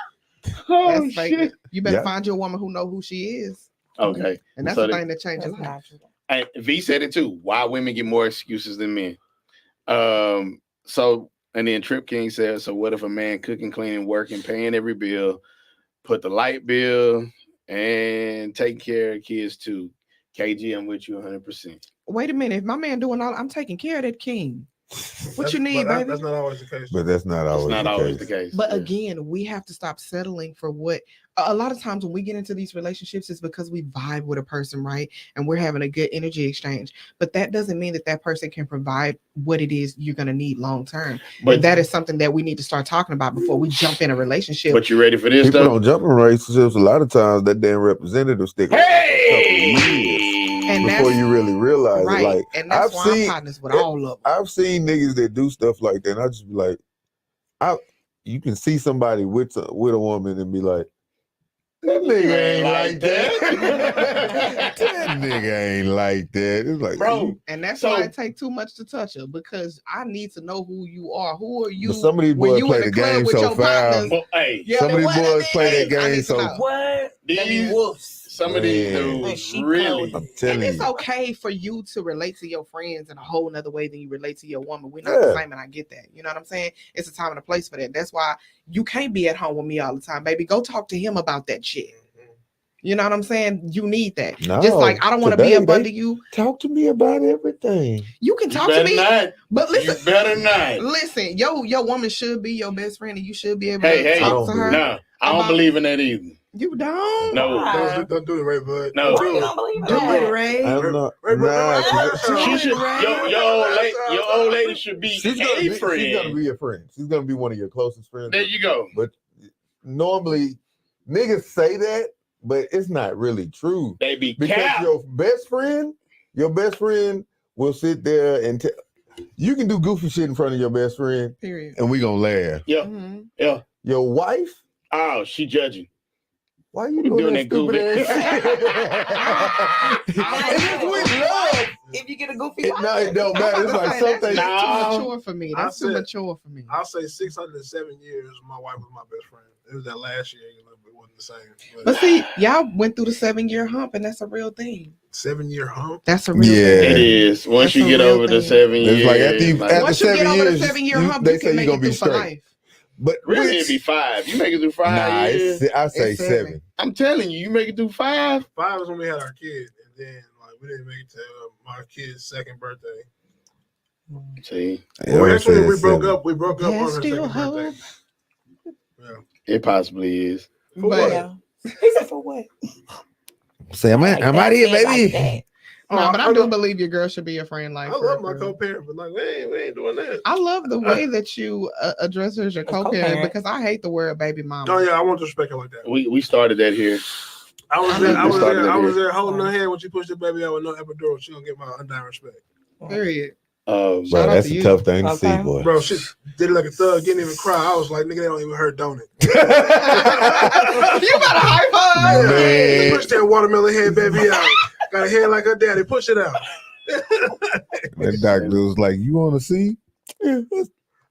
Oh That's fake. shit. You better Yeah. find you a woman who know who she is. Okay. And that's So the the- thing that changes That's life. not true. And V said it too. Why women get more excuses than men. So and then Trip King said, so what if a man cooking, cleaning, working, paying every bill, put the light bill, and taking care of kids too? KG, I'm with you 100%. Wait a minute. If my man doing all, I'm taking care of that king. What That's- you need, but baby? That's not always the case. But that's not It's always not the always case. the case. But Yeah. again, we have to stop settling for what a lot of times when we get into these relationships, it's because we vibe with a person, right? And we're having a good energy exchange. But that doesn't mean that that person can provide what it is you're going to need long term. But And that is something that we need to start talking about before we jump in a relationship. but you ready for this People though? don't jump in relationships. A lot of times that damn representative stick around for a couple of years And before that's- you really realize right. it. Like And that's I've why I'm seen, partners with all of them. I've seen niggas that do stuff like that. And I just be like, you can see somebody with a woman and be like, that nigga ain't like that. That nigga ain't like that. It's like, Bro, And that's So- why it take too much to touch her, because I need to know who you are. Who are you? but some of these when boys you play in the the club game with so your foul. partners? Well, hey, Yeah, Some of these what boys play it that is, I game need to so know. What? That be These- wolves. some of these Man. And dudes she really. I'm And telling it's you. okay for you to relate to your friends in a whole nother way than you relate to your woman. We're not the Yeah. same, and I get that. You know what I'm saying? It's a time and a place for that. That's why you can't be at home with me all the time, baby. Go talk to him about that shit. You know what I'm saying? You need that. Just No, like I don't want to be today up they- under you. Talk to me about everything. You can You talk to better me, not. but listen, You better not. listen. Your woman should be your best friend, and you should be able Hey, to hey, talk to her. No, I don't about- believe in that either. You don't. No. Why? Don't do it, right, bud. No. Why Don't you do it. don't believe in Do that? it, Ray. I'm not. Right, but- Nah, She should. Your old lady should be she's a gonna be. friend. She's gonna be your friend. She's gonna be one of your closest friends. There you go. But normally, niggas say that, but it's not really true They be because cap. your best friend will sit there and you can do goofy shit in front of your best friend, Period. and we gonna laugh. Yeah, Mhm. yeah. Your wife, Oh, she judging. why you You doing doing that that stupid goofy- ass shit? And it's with love. If you get a goofy No, it don't matter. It's like something. That's Nah. too mature for me. That's I too said- mature for me. I'll say 607 years. My wife was my best friend. It was that last year, you know, but it wasn't the same. But see, y'all went through the 7-year hump, and that's a real thing. 7-year hump. That's a real Yeah. thing. It is. Once That's you a get real over the thing. 7 years, It's like after you- after Once you get 7 over the years, 7-year hump, they you say can you make gonna it be through for straight. life. But really, which- it'd be 5. You make it through 5 Nah, years. I say It's 7. I'm telling you, you make it through 5. 5 is when we had our kid, and then like we didn't make it to my kid's second birthday. See, Well, actually, we broke 7. up. We broke up There's on her still second birthday. hope. Yeah. it possibly is. For But- what? Yeah. He said for what? Say, I'm Like out that, here, say it baby. like that. No, but I I do love- believe your girl should be a friend. Like, I for love my real. co-parent, but like we ain't doing that. I love the way that you address her as your As co-parent, co-parent. because I hate the word baby mama. Oh yeah, I want to respect her like that. We started that here. I was I there. think I we was started there. I it was here. there holding her hand when she pushed the baby out with no epidural. She gonna get my undying respect, Period. Bro, Shout out that's to a you. tough thing to see, Okay. boy. bro. She did it like a thug. Didn't even cry. I was like, nigga, they don't even hurt, don't it? You better hype her. Man. Push that watermelon head baby out. Got a head like her daddy. Push it out. That doctor was like, "You want to see?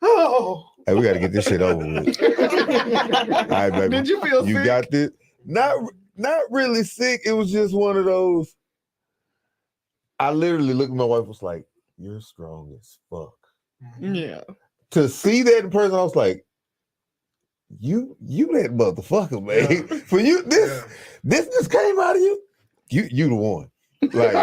Oh, Hey, we got to get this shit over with. All right, baby. Did you feel You sick? got this? Not really sick. It was just one of those. I literally looked at my wife. Was like, "You're strong as fuck." Yeah. To see that in person, I was like, "You that motherfucker, man. For you, yeah. this just came out of you. You the one. Like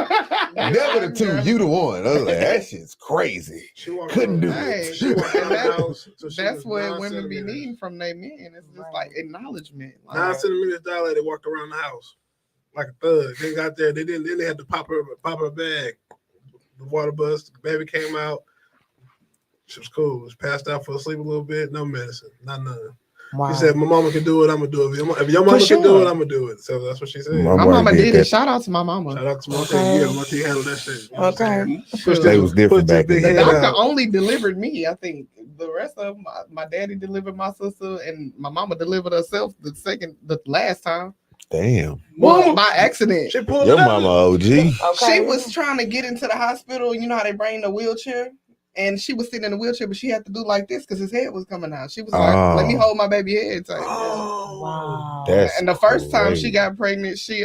never the two. You the one." I was like, "That shit's crazy. She walked Couldn't do Hey, it." She walked out the house. So she That's was what 9 women be centimeters. needing from their men. It's just like acknowledgement. 9 centimeters dilated. Walked around the house like a thug. They got there. They didn't. Then they had to pop her bag. The water bus. The baby came out. She was cool. Was passed out, fell asleep a little bit. No medicine. Not none. Wow. He said, "My mama can do it. I'm gonna do it. If your mama can do it, I'm gonna do it." So that's what she said. My My wife mama did did that. it. Shout out to my mama. Shout out to Monty. Okay. Yeah, Monty handled that shit. You know what I'm saying? Okay. Push They this- was different push this back big then. The head doctor out. only delivered me. I think the rest of them, my daddy delivered my sister, and my mama delivered herself the last time. Damn, Well, by accident. She pulled your it out. mama OG. Okay. She was trying to get into the hospital. You know how they bring the wheelchair, and she was sitting in a wheelchair, but she had to do like this because his head was coming out. She was like, "Let me hold my baby head tight." Oh, Wow. That's And the first time she crazy. got pregnant, she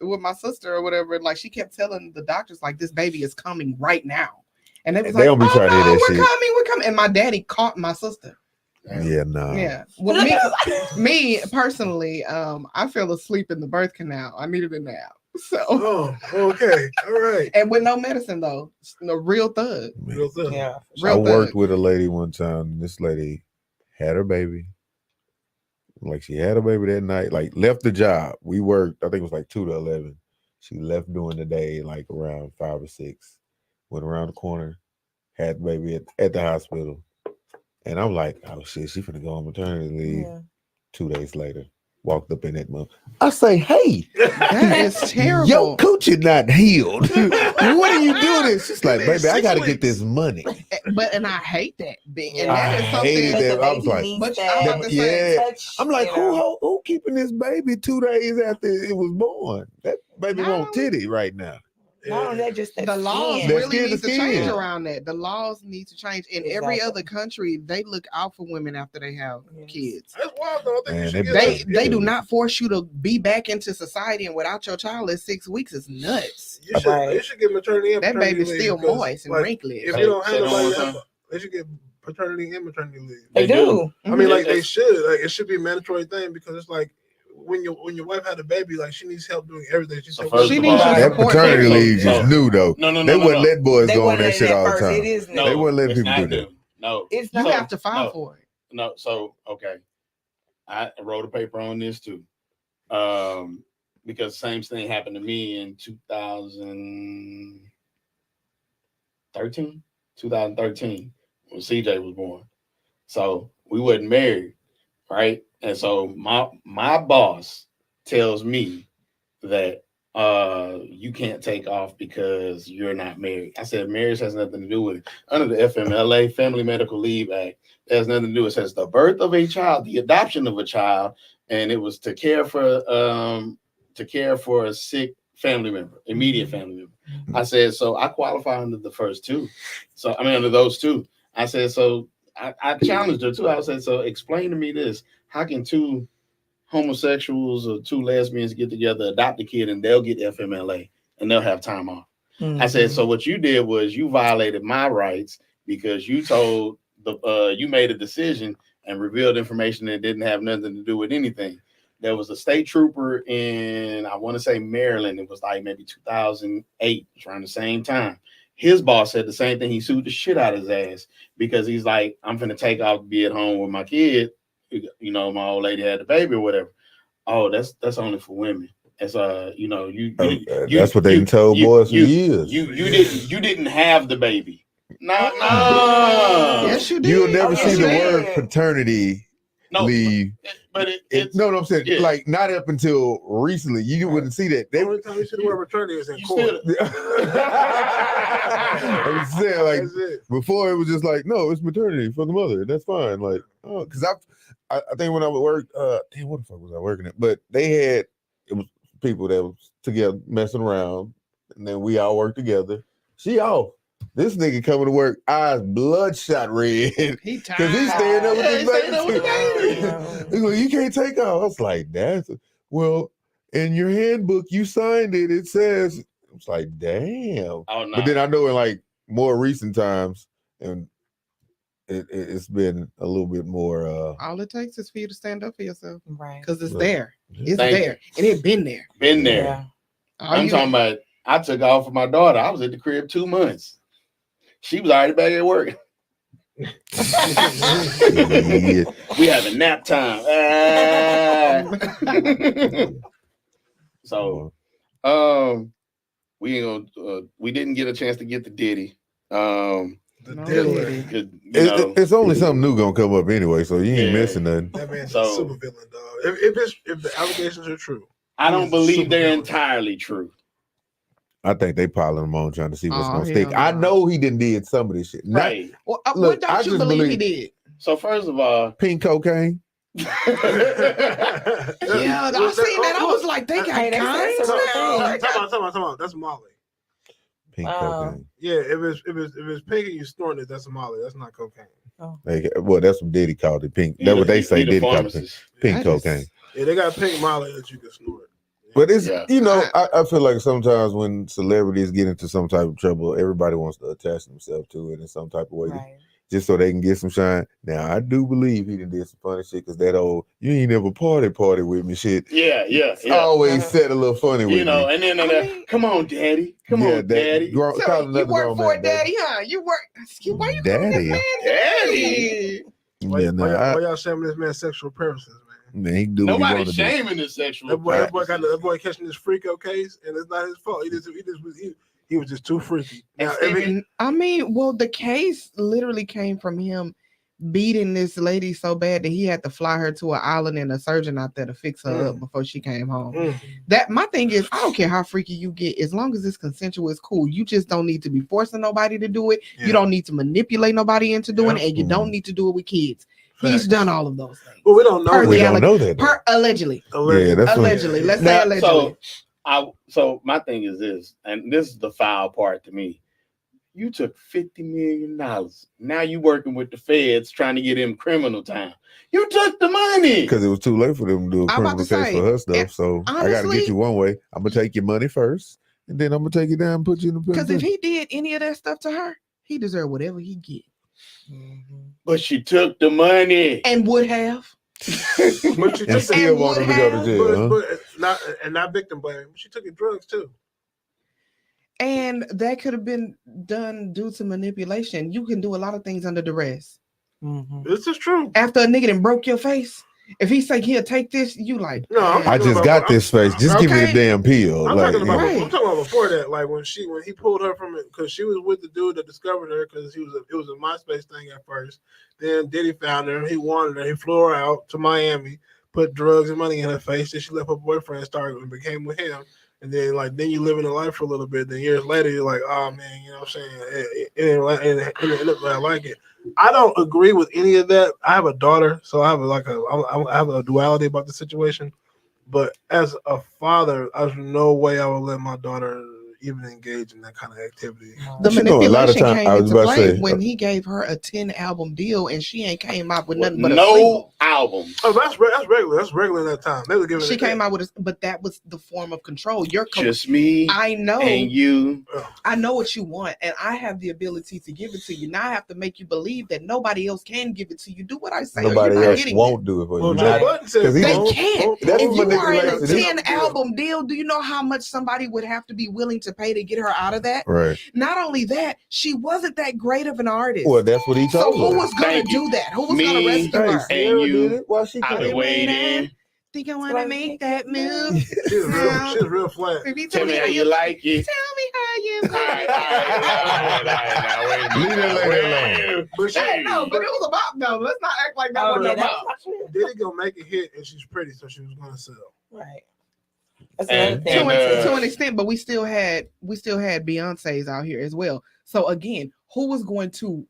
with my sister or whatever, like she kept telling the doctors like this baby is coming right now, and they was They like, don't be "Oh trying to hear no, that we're shit. coming, we're coming." And my daddy caught my sister. Yeah, no. Yeah, well, me personally, I fell asleep in the birth canal. I needed a nap, so Oh, okay. All right. and with no medicine though, no real thug, Real thing. Yeah. I real worked thug. with a lady one time. And this lady had her baby. Like she had a baby that night. Like left the job. We worked. I think it was like 2 to 11. She left during the day, like around 5 or 6. Went around the corner, had the baby at the hospital, and I'm like, oh shit, she finna go on maternity leave. Yeah. 2 days later, walked up in that month. I say, hey, That is terrible. your coochie not healed. What are you doing this? She's like, It baby, is I 6 gotta get weeks. this money. And I hate that. And Yeah. that is I something hated But that. the I was baby like, needs but that I'm about to say, touch, I'm like, you know. who keeping this baby 2 days after it was born? That baby Not won't only- titty right now. Not only that, just that the laws skin. That really skin need to to change skin. around that. The laws need to change. In every Exactly. other country, they look out for women after they have Yes. kids. That's wild though. I think Man, you should they- get They that. they do Yeah. not force you to be back into society, and without your child at 6 weeks is nuts. You should, Right. you should get maternity and That paternity baby's leave still because, moist and like, wrinkly. If Say- you don't say have that one nobody more else, time. they should get paternity and maternity leave. They do. I mean, like they It's- should. Like it should be a mandatory thing because it's like when your wife had a baby, like she needs help doing everything. She's So help first She of needs all, your That support. paternity So- leave so- is new though. No, They wouldn't let boys They go on wouldn't that let shit it all the first. time. It is new. No, They wouldn't let it's people not do that. new. No, It's You not. have to file for it. no. So okay, I wrote a paper on this too, because same thing happened to me in 2013 when CJ was born. So we wasn't married, right? And so my boss tells me that you can't take off because you're not married. I said marriage has nothing to do with it. Under the FMLA, Family Medical Leave Act, it has nothing to do with it. It says the birth of a child, the adoption of a child, and it was to care for a sick family member, immediate family member. I said, so I qualify under the first two. So I mean under those two. I said, so I challenged her too. I said, so explain to me this. How can two homosexuals or two lesbians get together, adopt a kid, and they'll get FMLA and they'll have time off? I said, so what you did was you violated my rights because you told you made a decision and revealed information that didn't have nothing to do with anything. There was a state trooper in, I want to say Maryland. It was like maybe 2008, around the same time. His boss said the same thing. He sued the shit out of his ass because he's like, I'm finna take off to be at home with my kid. You know, my old lady had the baby or whatever. Oh, that's only for women. It's you know, That's what they told boys for years. You didn't have the baby. No. Yes, you did. You'll never Oh, see yes, the you word did. paternity No, leave. but it's No, I'm saying yeah. like not up until recently. You wouldn't see that. The They only time you see the word maternity is in you court. still I'm saying like That's it. before it was just like no, it's maternity for the mother. That's fine. Like oh, because I think when I would work, damn, what the fuck was I working at? But they had it was people that was together messing around, and then we all worked together. She off. This nigga coming to work, eyes bloodshot red, He because he's staying there with Yeah, his he's staying there with baby. the He's like, you can't take off. I was like, that's well, in your handbook, you signed it. It says, I was like, damn. Oh no. But then I know in like more recent times, and it's been a little bit more. all it takes is for you to stand up for yourself Right. because it's Right. there. It's Thank there. And it been there. Been there. Yeah. All I'm you- talking about I took off for my daughter. I was at the crib 2 months. She was already back at work. Shit. We having nap time. So we ain't gonna we didn't get a chance to get the Diddy. The No, Diddy. Diddy. 'Cause, you know, It's only something new gonna come up anyway, so you ain't Yeah. missing nothing. That man's So- a super villain, dog. If the allegations are true, I don't he's believe super they're villain. entirely true. I think they piling him on trying to see what's Oh, gonna stick. hell I no. know he did some of this shit. Not Right. Well, Look, what I don't you just believe he believe- did? So first of all, pink cocaine. Yeah, I seen that. I was like, they got Hey, that's kinds a real now. thing. Come on. That's Molly. Pink Oh. cocaine. Yeah, if it's pink and you snorting it, that's a Molly. That's not cocaine. Well, that's what Diddy called it. Pink. He That's the- what they he say. the Diddy called it pharmacist. pink That is- cocaine. Yeah, they got pink Molly that you can snort. But it's Yeah. I feel like sometimes when celebrities get into some type of trouble, everybody wants to attach themselves to it in some type of way, Right. just so they can get some shine. Now I do believe he did some funny shit because that old "you ain't never party with me" shit Yeah. always said a little funny with You know, me. and then I that, mean- come on, daddy. Come on, daddy. So Call you another work grown for man it, daddy, huh? You work. Why you calling Daddy. this man Daddy. Why, Yeah, why y'all shaming this man's sexual preferences, man? man, he can do what he want Nobody's to do. shaming his sexual That boy preferences. catching this freako case, and it's not his fault. He was just too freaky. And Now, Stephen, I mean, well, the case literally came from him beating this lady so bad that he had to fly her to an island and a surgeon out there to fix her up before she came home. That my thing is, I don't care how freaky you get, as long as it's consensual, it's cool. You just don't need to be forcing nobody to do it. Yeah. You don't need to manipulate nobody into doing Yeah. it, and you don't need to do it with kids. Facts. He's done all of those things. Well, we don't know. Per We the don't alle- know that. though. Allegedly. Yeah, that's what- Allegedly. Let's say Now, allegedly. so my thing is this, and this is the foul part to me. You took $50 million. Now you working with the feds trying to get him criminal time. You took the money. Because it was too late for them to do a I'm about criminal to case say, for her stuff. and So I got to honestly- get you one way. I'm gonna take your money first, and then I'm gonna take you down and put you in the Because prison. if he did any of that stuff to her, he deserved whatever he get. But she took the money. And would have. But she and took still and want him to would go to have- jail. Huh? but not victim blame. She took drugs too. And that could have been done due to manipulation. You can do a lot of things under duress. This is true. After a nigga done broke your face, if he say he'll take this, you like, No, I'm I just got this face. Just give me the Okay. damn pill. I'm Like, talking about. Right. I'm talking about before that. Like when he pulled her from it because she was with the dude that discovered her because it was a MySpace thing at first. Then Diddy found her. He wanted her. He flew her out to Miami, put drugs and money in her face. Then she left her boyfriend, started and became with him. And then you live in a life for a little bit. Then years later, you're like, oh man, you know what I'm saying? I like it. I don't agree with any of that. I have a daughter, so I have a duality about the situation. But as a father, there's no way I would let my daughter even engage in that kind of activity. the You know, a lot of manipulation time- came I was into about to play say, when he gave her a 10-album deal and she ain't came out with nothing but a No single. album. Oh, that's regular. That's regular in that time. They were giving. She came out with a, but that was the form of control. Just me I know. and you. I know what you want, and I have the ability to give it to you. Now I have to make you believe that nobody else can give it to you. Do what I say. or nobody you're not else getting won't do it for Well, you. Joe Right. Budden said 'Cause he- They Don't- can't. That's If you are in a manipulation. 10-album deal, do you know how much somebody would have to be willing to pay to get her out of that? Right. Not only that, she wasn't that great of an artist. Well, that's what he So told who her. was gonna Thank you. do that? Who was Me, gonna rescue Hey, her? Sierra And you, did it. Why she I've can't? been waiting. Think I wanna make that move? She was real flat. Baby, Tell me how you like it. Tell me how you All right, now, wait a Leave minute. that lady alone. But she, Hey. No, but it was about no. Let's not act like that Oh, wasn't yeah, about. that's not true. Diddy gonna make a hit, and she's pretty, so she was gonna sell. Right. That's And- another thing. and, To an extent, but we still had Beyonce's out here as well. So again, who was going to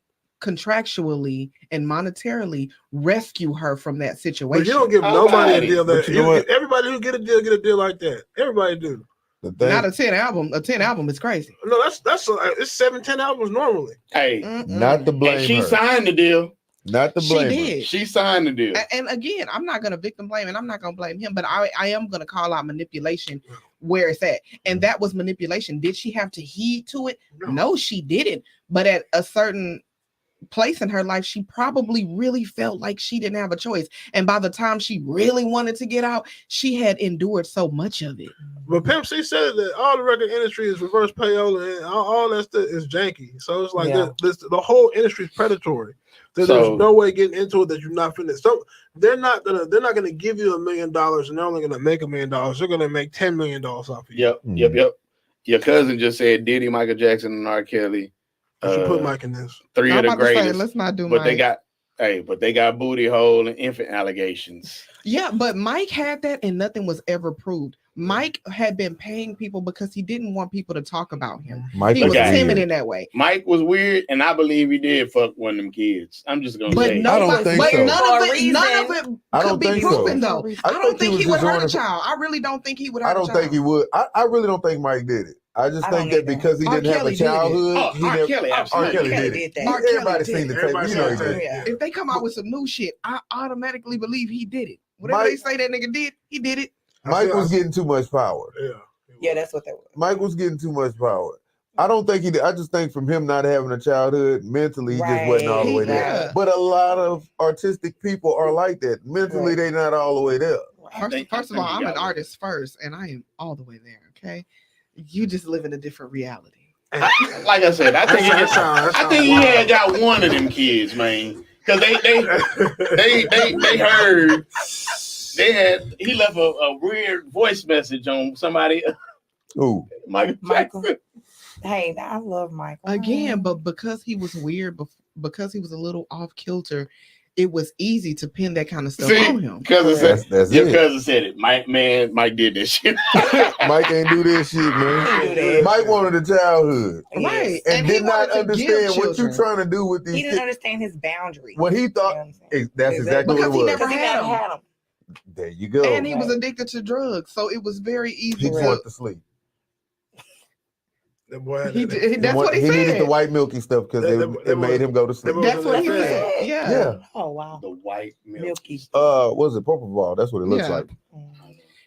contractually and monetarily rescue her from that situation? But you don't give nobody a Nobody. deal that. But you know what? Everybody who get a deal like that. Everybody do. The thing, Not a 10 album. A 10 album is crazy. No, it's 7-10 albums normally. Hey, not to blame and she her. signed the deal. Not to She blame her. did. She signed the deal. And again, I'm not gonna victim blame and I'm not gonna blame him, but I am gonna call out manipulation where it's at. And that was manipulation. Did she have to heed to it? No, she didn't. But at a certain place in her life, she probably really felt like she didn't have a choice. And by the time she really wanted to get out, she had endured so much of it. But Pimp C said that all the record industry is reverse payola and all that stuff is janky. So it's like Yeah. the whole industry is predatory. There's So- no way getting into it that you're not finished. So they're not gonna give you $1 million and they're only gonna make $1 million. They're gonna make $10 million off of you. Yep. Your cousin just said Diddy, Michael Jackson, and R. Kelly. You should put Mike in this. Three I'm of the about to say, greatest. let's not do But they Mike. got booty hole and infant allegations. Yeah, but Mike had that and nothing was ever proved. Mike had been paying people because he didn't want people to talk about him. Mike He was Okay. timid in that way. Mike was weird, and I believe he did fuck one of them kids. I'm just gonna But say. no, I don't think but so. none For of a it, none of reason. it I could don't be think so. proven though. I don't think he would just hurt a doing it- child. I really don't think he would hurt I a don't child. think he would. I really don't think Mike did it. I just I think don't that either. because he R. didn't have Kelly a did it. childhood, Oh, he R. never. Kelly, R. absolutely. Kelly Kelly did did it. that. R. Kelly Everybody did seen the it. tape. Everybody You know he seen the did. tape. Yeah. If they come out with some new shit, I automatically believe he did it. Whatever Mike- they say that nigga did, he did it. Mike was getting too much power. Yeah. Yeah, that's what that was. Mike was getting too much power. I don't think he did. I just think from him not having a childhood, mentally he just wasn't all the way there. Yeah. But a lot of artistic people are like that. Mentally, Right. they not all the way there. First of all, I'm he an got artist first, and I am all the way there. Okay, you just live in a different reality. Like I said, I think That he sounds had wild. got one of them kids, man, because they heard he left a weird voice message on somebody. Ooh, Michael Michael. Jackson. Hey, I love Michael. Again, but because he was weird, because he was a little off kilter, it was easy to pin that kind of stuff See, on him. because that's your it. cousin said it. Mike did this shit. Mike ain't do this shit, man. He do that. Mike wanted a childhood Right. Yes. and he did not wanted to give understand what you're children. trying to do with He these didn't kids. understand his boundaries. What he You know thought, what I'm saying? that's exactly what it Because he was. never Because he had never him. had him. There you go. And he was Right. addicted to drugs, so it was very easy He just to. went to sleep. That boy had He that- did- that's what he needed said. the white milky stuff because That it made him go to sleep. that That's what he Yeah. said. Yeah. Yeah. Oh wow. The white milk. Milky. What was it? Purple ball. That's what it looks Yeah. like.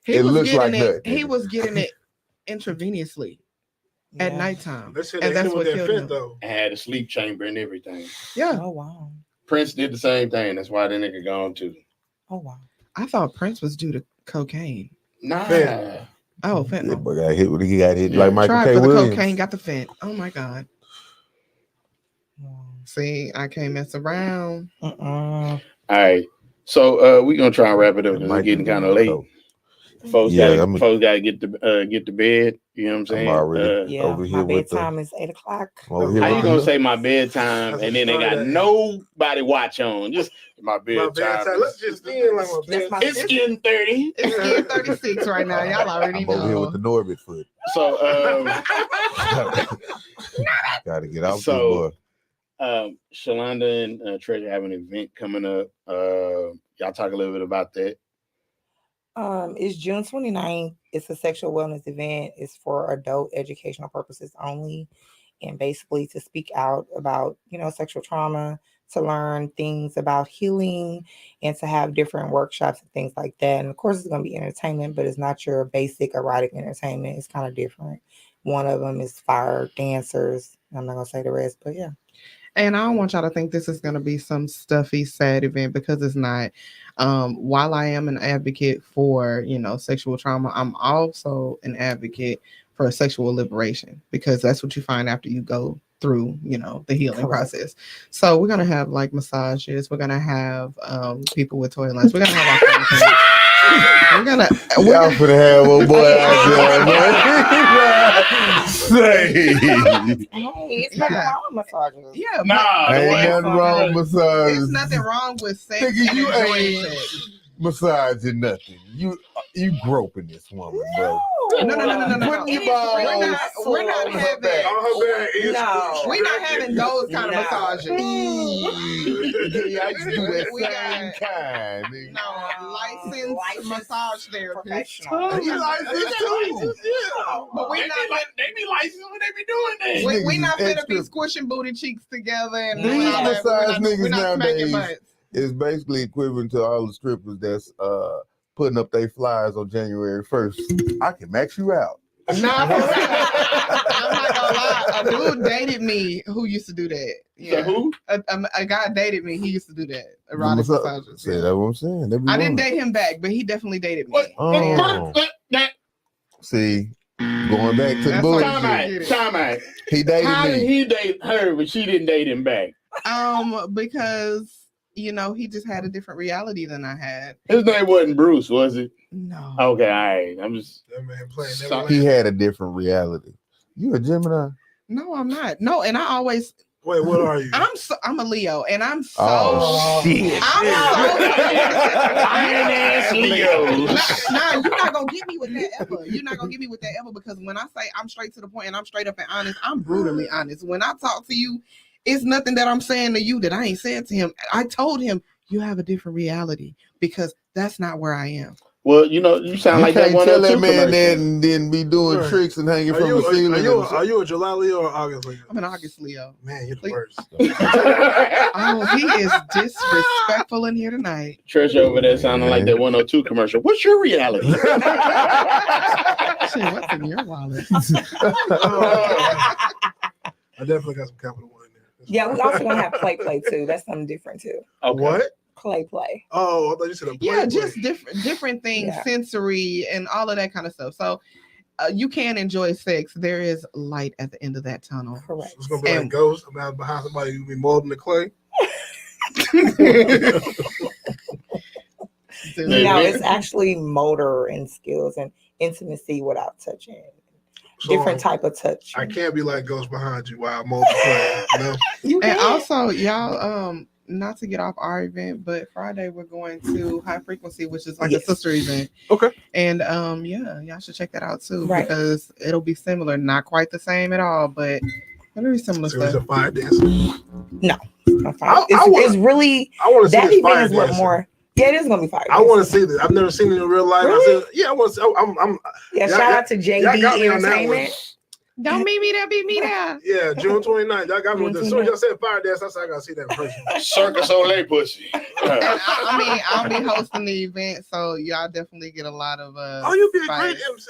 He It was looks getting like it. nut, He nigga. was getting it intravenously at Yeah. nighttime, That shit and hit that's him what with that killed fit him. though. And had a sleep chamber and everything. Yeah, Oh wow. Prince did the same thing. That's why that nigga gone too. Oh wow. I thought Prince was due to cocaine. Nah. Fentanyl. Oh, That fentanyl. boy got hit with he got hit Yeah. like Michael Tried K. for the Williams. cocaine, got the fent. Oh my god. See, I can't mess around. Mm-mm. All right. So we're gonna try and wrap it up That because might it's getting be kind of the late. coke. Folks Yeah, gotta get to bed. You know what I'm I'm saying? already Yeah, over my here with the. bedtime is 8 o'clock. I'm over here How with you the gonna look. say my bedtime That's and then they got Friday. nobody watch on? Just my My bedtime. bedtime. Let's just end like my That's my- bedtime. It's getting 30. It's getting 36 right now. Y'all already I'm over here with know. the Norbit foot. So Got to get out So- this boy. Shalonda and Treasure have an event coming up. Y'all talk a little bit about that. It's June 29th. It's a sexual wellness event. It's for adult educational purposes only, and basically to speak out about, sexual trauma, to learn things about healing, and to have different workshops and things like that. And of course, it's going to be entertainment, but it's not your basic erotic entertainment. It's kind of different. One of them is fire dancers. I'm not going to say the rest, but yeah. And I don't want y'all to think this is going to be some stuffy, sad event, because it's not. While I am an advocate for, sexual trauma, I'm also an advocate for sexual liberation, because that's what you find after you go through, the healing Correct. process. So we're going to have like massages. We're going to have people with toy lines. We're going to have all kinds of things. We're Y'all finna have old boy out there, man. Say. Hey, it's nothing Yeah. wrong with massages. Yeah, Nah, but Ain't nothing wrong with massage. there's nothing wrong with sex. Nigga, and you enjoying ain't sex. massaging nothing. You groping this woman, bro. No. Put your balls We're not on her having. back. On her back is No. We're not having those kind of No. massages. Yeah, I just do that We got- same kind, nigga. No, licensed Licensed massage therapist. professional. You licensed too. But we They not. be licensed when they be doing that. Niggas We is not finna be extra- squishing booty cheeks together and These doing all that. massage We're niggas not smacking nowadays- butts. It's basically equivalent to all the strippers that's putting up their flyers on January 1st. I can max you out. Nah, for real. I'm not gonna lie. A dude dated me who used to do that. So who? A guy dated me. He used to do that. Erotic Massa- massages. See, Yeah. that's what I'm saying. They be I didn't doing it. date him back, but he definitely dated me. What? Oh. That- See, going back to the That's bullshit. Time out. He dated How did me. he date her, but she didn't date him back? Because he just had a different reality than I had. His name wasn't Bruce, was it? No. Okay, all right. I'm just. That man playing So- Neverland. He had a different reality. You a Gemini? No, I'm not. No, and I always Wait, what are you? I'm a Leo, and I'm so Oh, shit. Iron ass Leo. Nah, you're not gonna get me with that ever. You're not gonna get me with that ever, because when I say I'm straight to the point and I'm straight up and honest, I'm brutally honest. When I talk to you, it's nothing that I'm saying to you that I ain't said to him. I told him you have a different reality, because that's not where I am. Well, you sound You like that can't one tell or two that man that commercial. and then be doing Right. tricks and hanging Are from the ceiling. are you a July Leo or August Leo? I'm an August Leo. Man, you're the Please. worst. Oh, he is disrespectful in here tonight. Trish over there sounding like Man. that 102 commercial. What's your reality? Shit, what's in your wallet? I definitely got some Capital One in there. Yeah, we also gonna have play too. That's something different too. Okay. What? Play. Oh, I thought you said a Yeah, play. just different things, Yeah. sensory and all of that kind of stuff. So you can enjoy sex. There is light at the end of that tunnel. Correct. It's gonna be like And- ghosts about behind somebody who be molding the clay. Dude, Yeah. No, it's actually motor and skills and intimacy without touching. So, Different type of touch. I can't be like ghosts behind you while I mold the clay. You know? You And can. also, y'all, not to get off our event, but Friday we're going to High Frequency, which is like Yes. a sister event. Okay. And yeah, y'all should check that out too, Right. because it'll be similar, not quite the same at all, but it'll be similar So it's a stuff. fire dancer. It's really I want to see that this fire event is what dancer. more. Yeah, it is gonna be fire. I want to see this. I've never seen it in real life. Really? I said, yeah, I want to see. I'm Yeah, y'all- shout out to JD y'all got me on that one. Entertainment. Don't meet me there, beat me there. Yeah, June 29th. Y'all got me with this. As soon as y'all said fire dance, I said I gotta see that in person. Circus Olay pussy. And I mean, I'll be hosting the event, so y'all definitely get a lot of Oh, you'll be a great spice.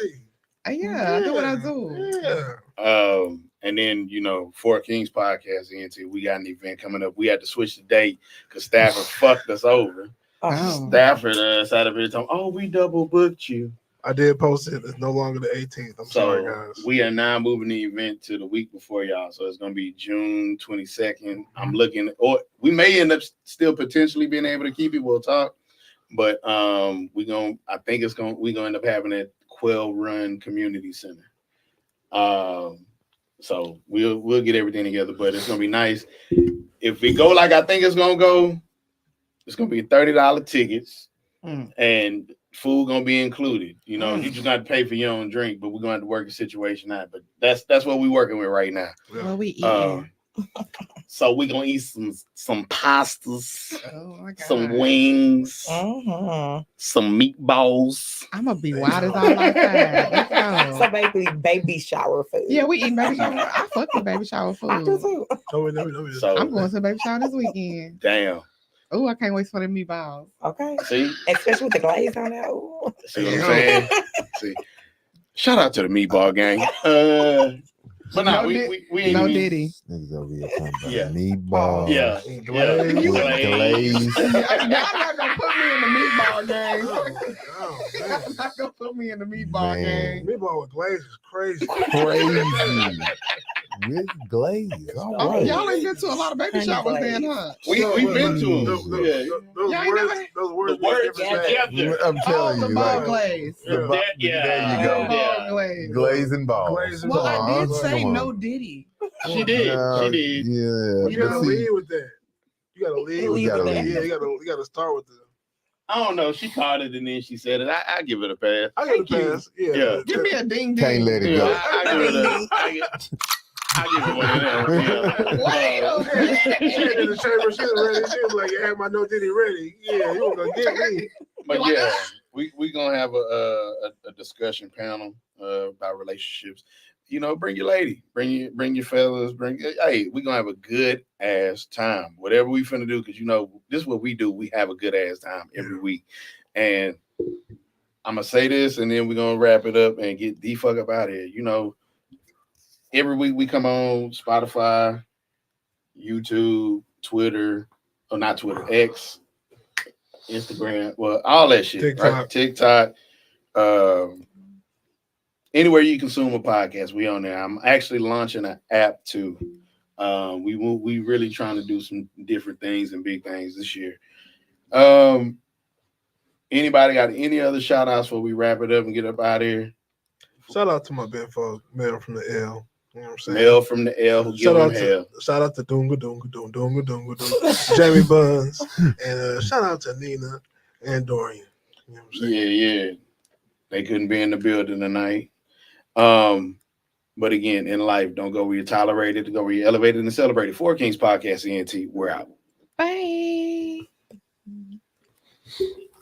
MC. Yeah, I do what I do. Yeah. And then Four Kings podcast ENT, we got an event coming up. We had to switch the date because Stafford fucked us over. Oh. Stafford sat up here and told, "Oh, we double booked you." I did post it. It's no longer the 18th. I'm sorry, guys. We are now moving the event to the week before y'all. So it's gonna be June 22nd. I'm looking, or we may end up still potentially being able to keep it. We'll talk. But we're gonna end up having it Quail Run Community Center. So we'll get everything together, but it's gonna be nice. If we go like I think it's gonna go, it's gonna be $30 tickets and food gonna be included. You just got to pay for your own drink, but we're gonna have to work the situation out. But that's what we're working with right now. What we eating? So we're gonna eat some pastas, Oh my God. some wings, Mhm. some meatballs. I'm gonna be wild as all outside. Let's go. So basically, baby shower food. Yeah, we eating baby shower. I fuck with baby shower I do food. too. So I'm going to the baby shower this weekend. damn. Oh, I can't wait for the meatballs. Okay, See? especially with the glaze on it. Ooh. See what I'm saying? See. Shout out to the meatball gang. But no, No we ain't No even- Diddy. Niggas over here talking about Yeah. meatball. Yeah. Glaze. With Glaze. glaze. Y'all not gonna put me in the meatball game. Oh, Y'all man. not gonna put me in the meatball Man. game. Meatball with glaze is crazy. Crazy. With glaze. All Oh, right. y'all ain't been to a lot of baby Honey showers glaze. then, huh? We've been to them. Those Yeah. words, Y'all ain't never- those words, The words different things. together. I'm Oh, telling the you. ball Like, glaze. the bo- That- yeah. There you go. Ball glaze. Glaze and balls. Glaze and Well, I did balls. say Come on. no Diddy. She did. Nah, She did. Yeah. You gotta but see, lead with that. You gotta lead with Lead that. with that. Yeah, you gotta start with the. I don't know. She caught it and then she said it. I give it a pass. I get a pass. Yeah. Yeah. Give me a ding ding. Can't let it Yeah, go. I give it a. I give it one of them. Yeah. Wait a minute. She had in the chamber. She was ready. She was like, "You have my no Diddy ready." Yeah, you were gonna get me. But yeah, we gonna have a discussion panel about relationships. Bring your lady, bring your fellas, hey, we gonna have a good ass time. Whatever we finna do, because this is what we do. We have a good ass time every week. And I'm gonna say this and then we're gonna wrap it up and get the fuck up out of here. Every week we come on Spotify, YouTube, Twitter, or not Twitter, X, Instagram, well, all that shit. TikTok. Right? TikTok. Anywhere you consume a podcast, we on there. I'm actually launching an app too. We really trying to do some different things and big things this year. Anybody got any other shout outs before we wrap it up and get up out of here? Shout out to my big folk, Mel from the L. You know what I'm saying? Mel from the L who give Shout them out hell. to Dunga Dunga Dung Dunga Dunga Dung, Jamie Buns, and shout out to Nina and Dorian. You know what I'm saying? Yeah. They couldn't be in the building tonight. But again, in life, don't go where you're tolerated, go where you're elevated and celebrated. Four Kings Podcast ENT, we're out. Bye.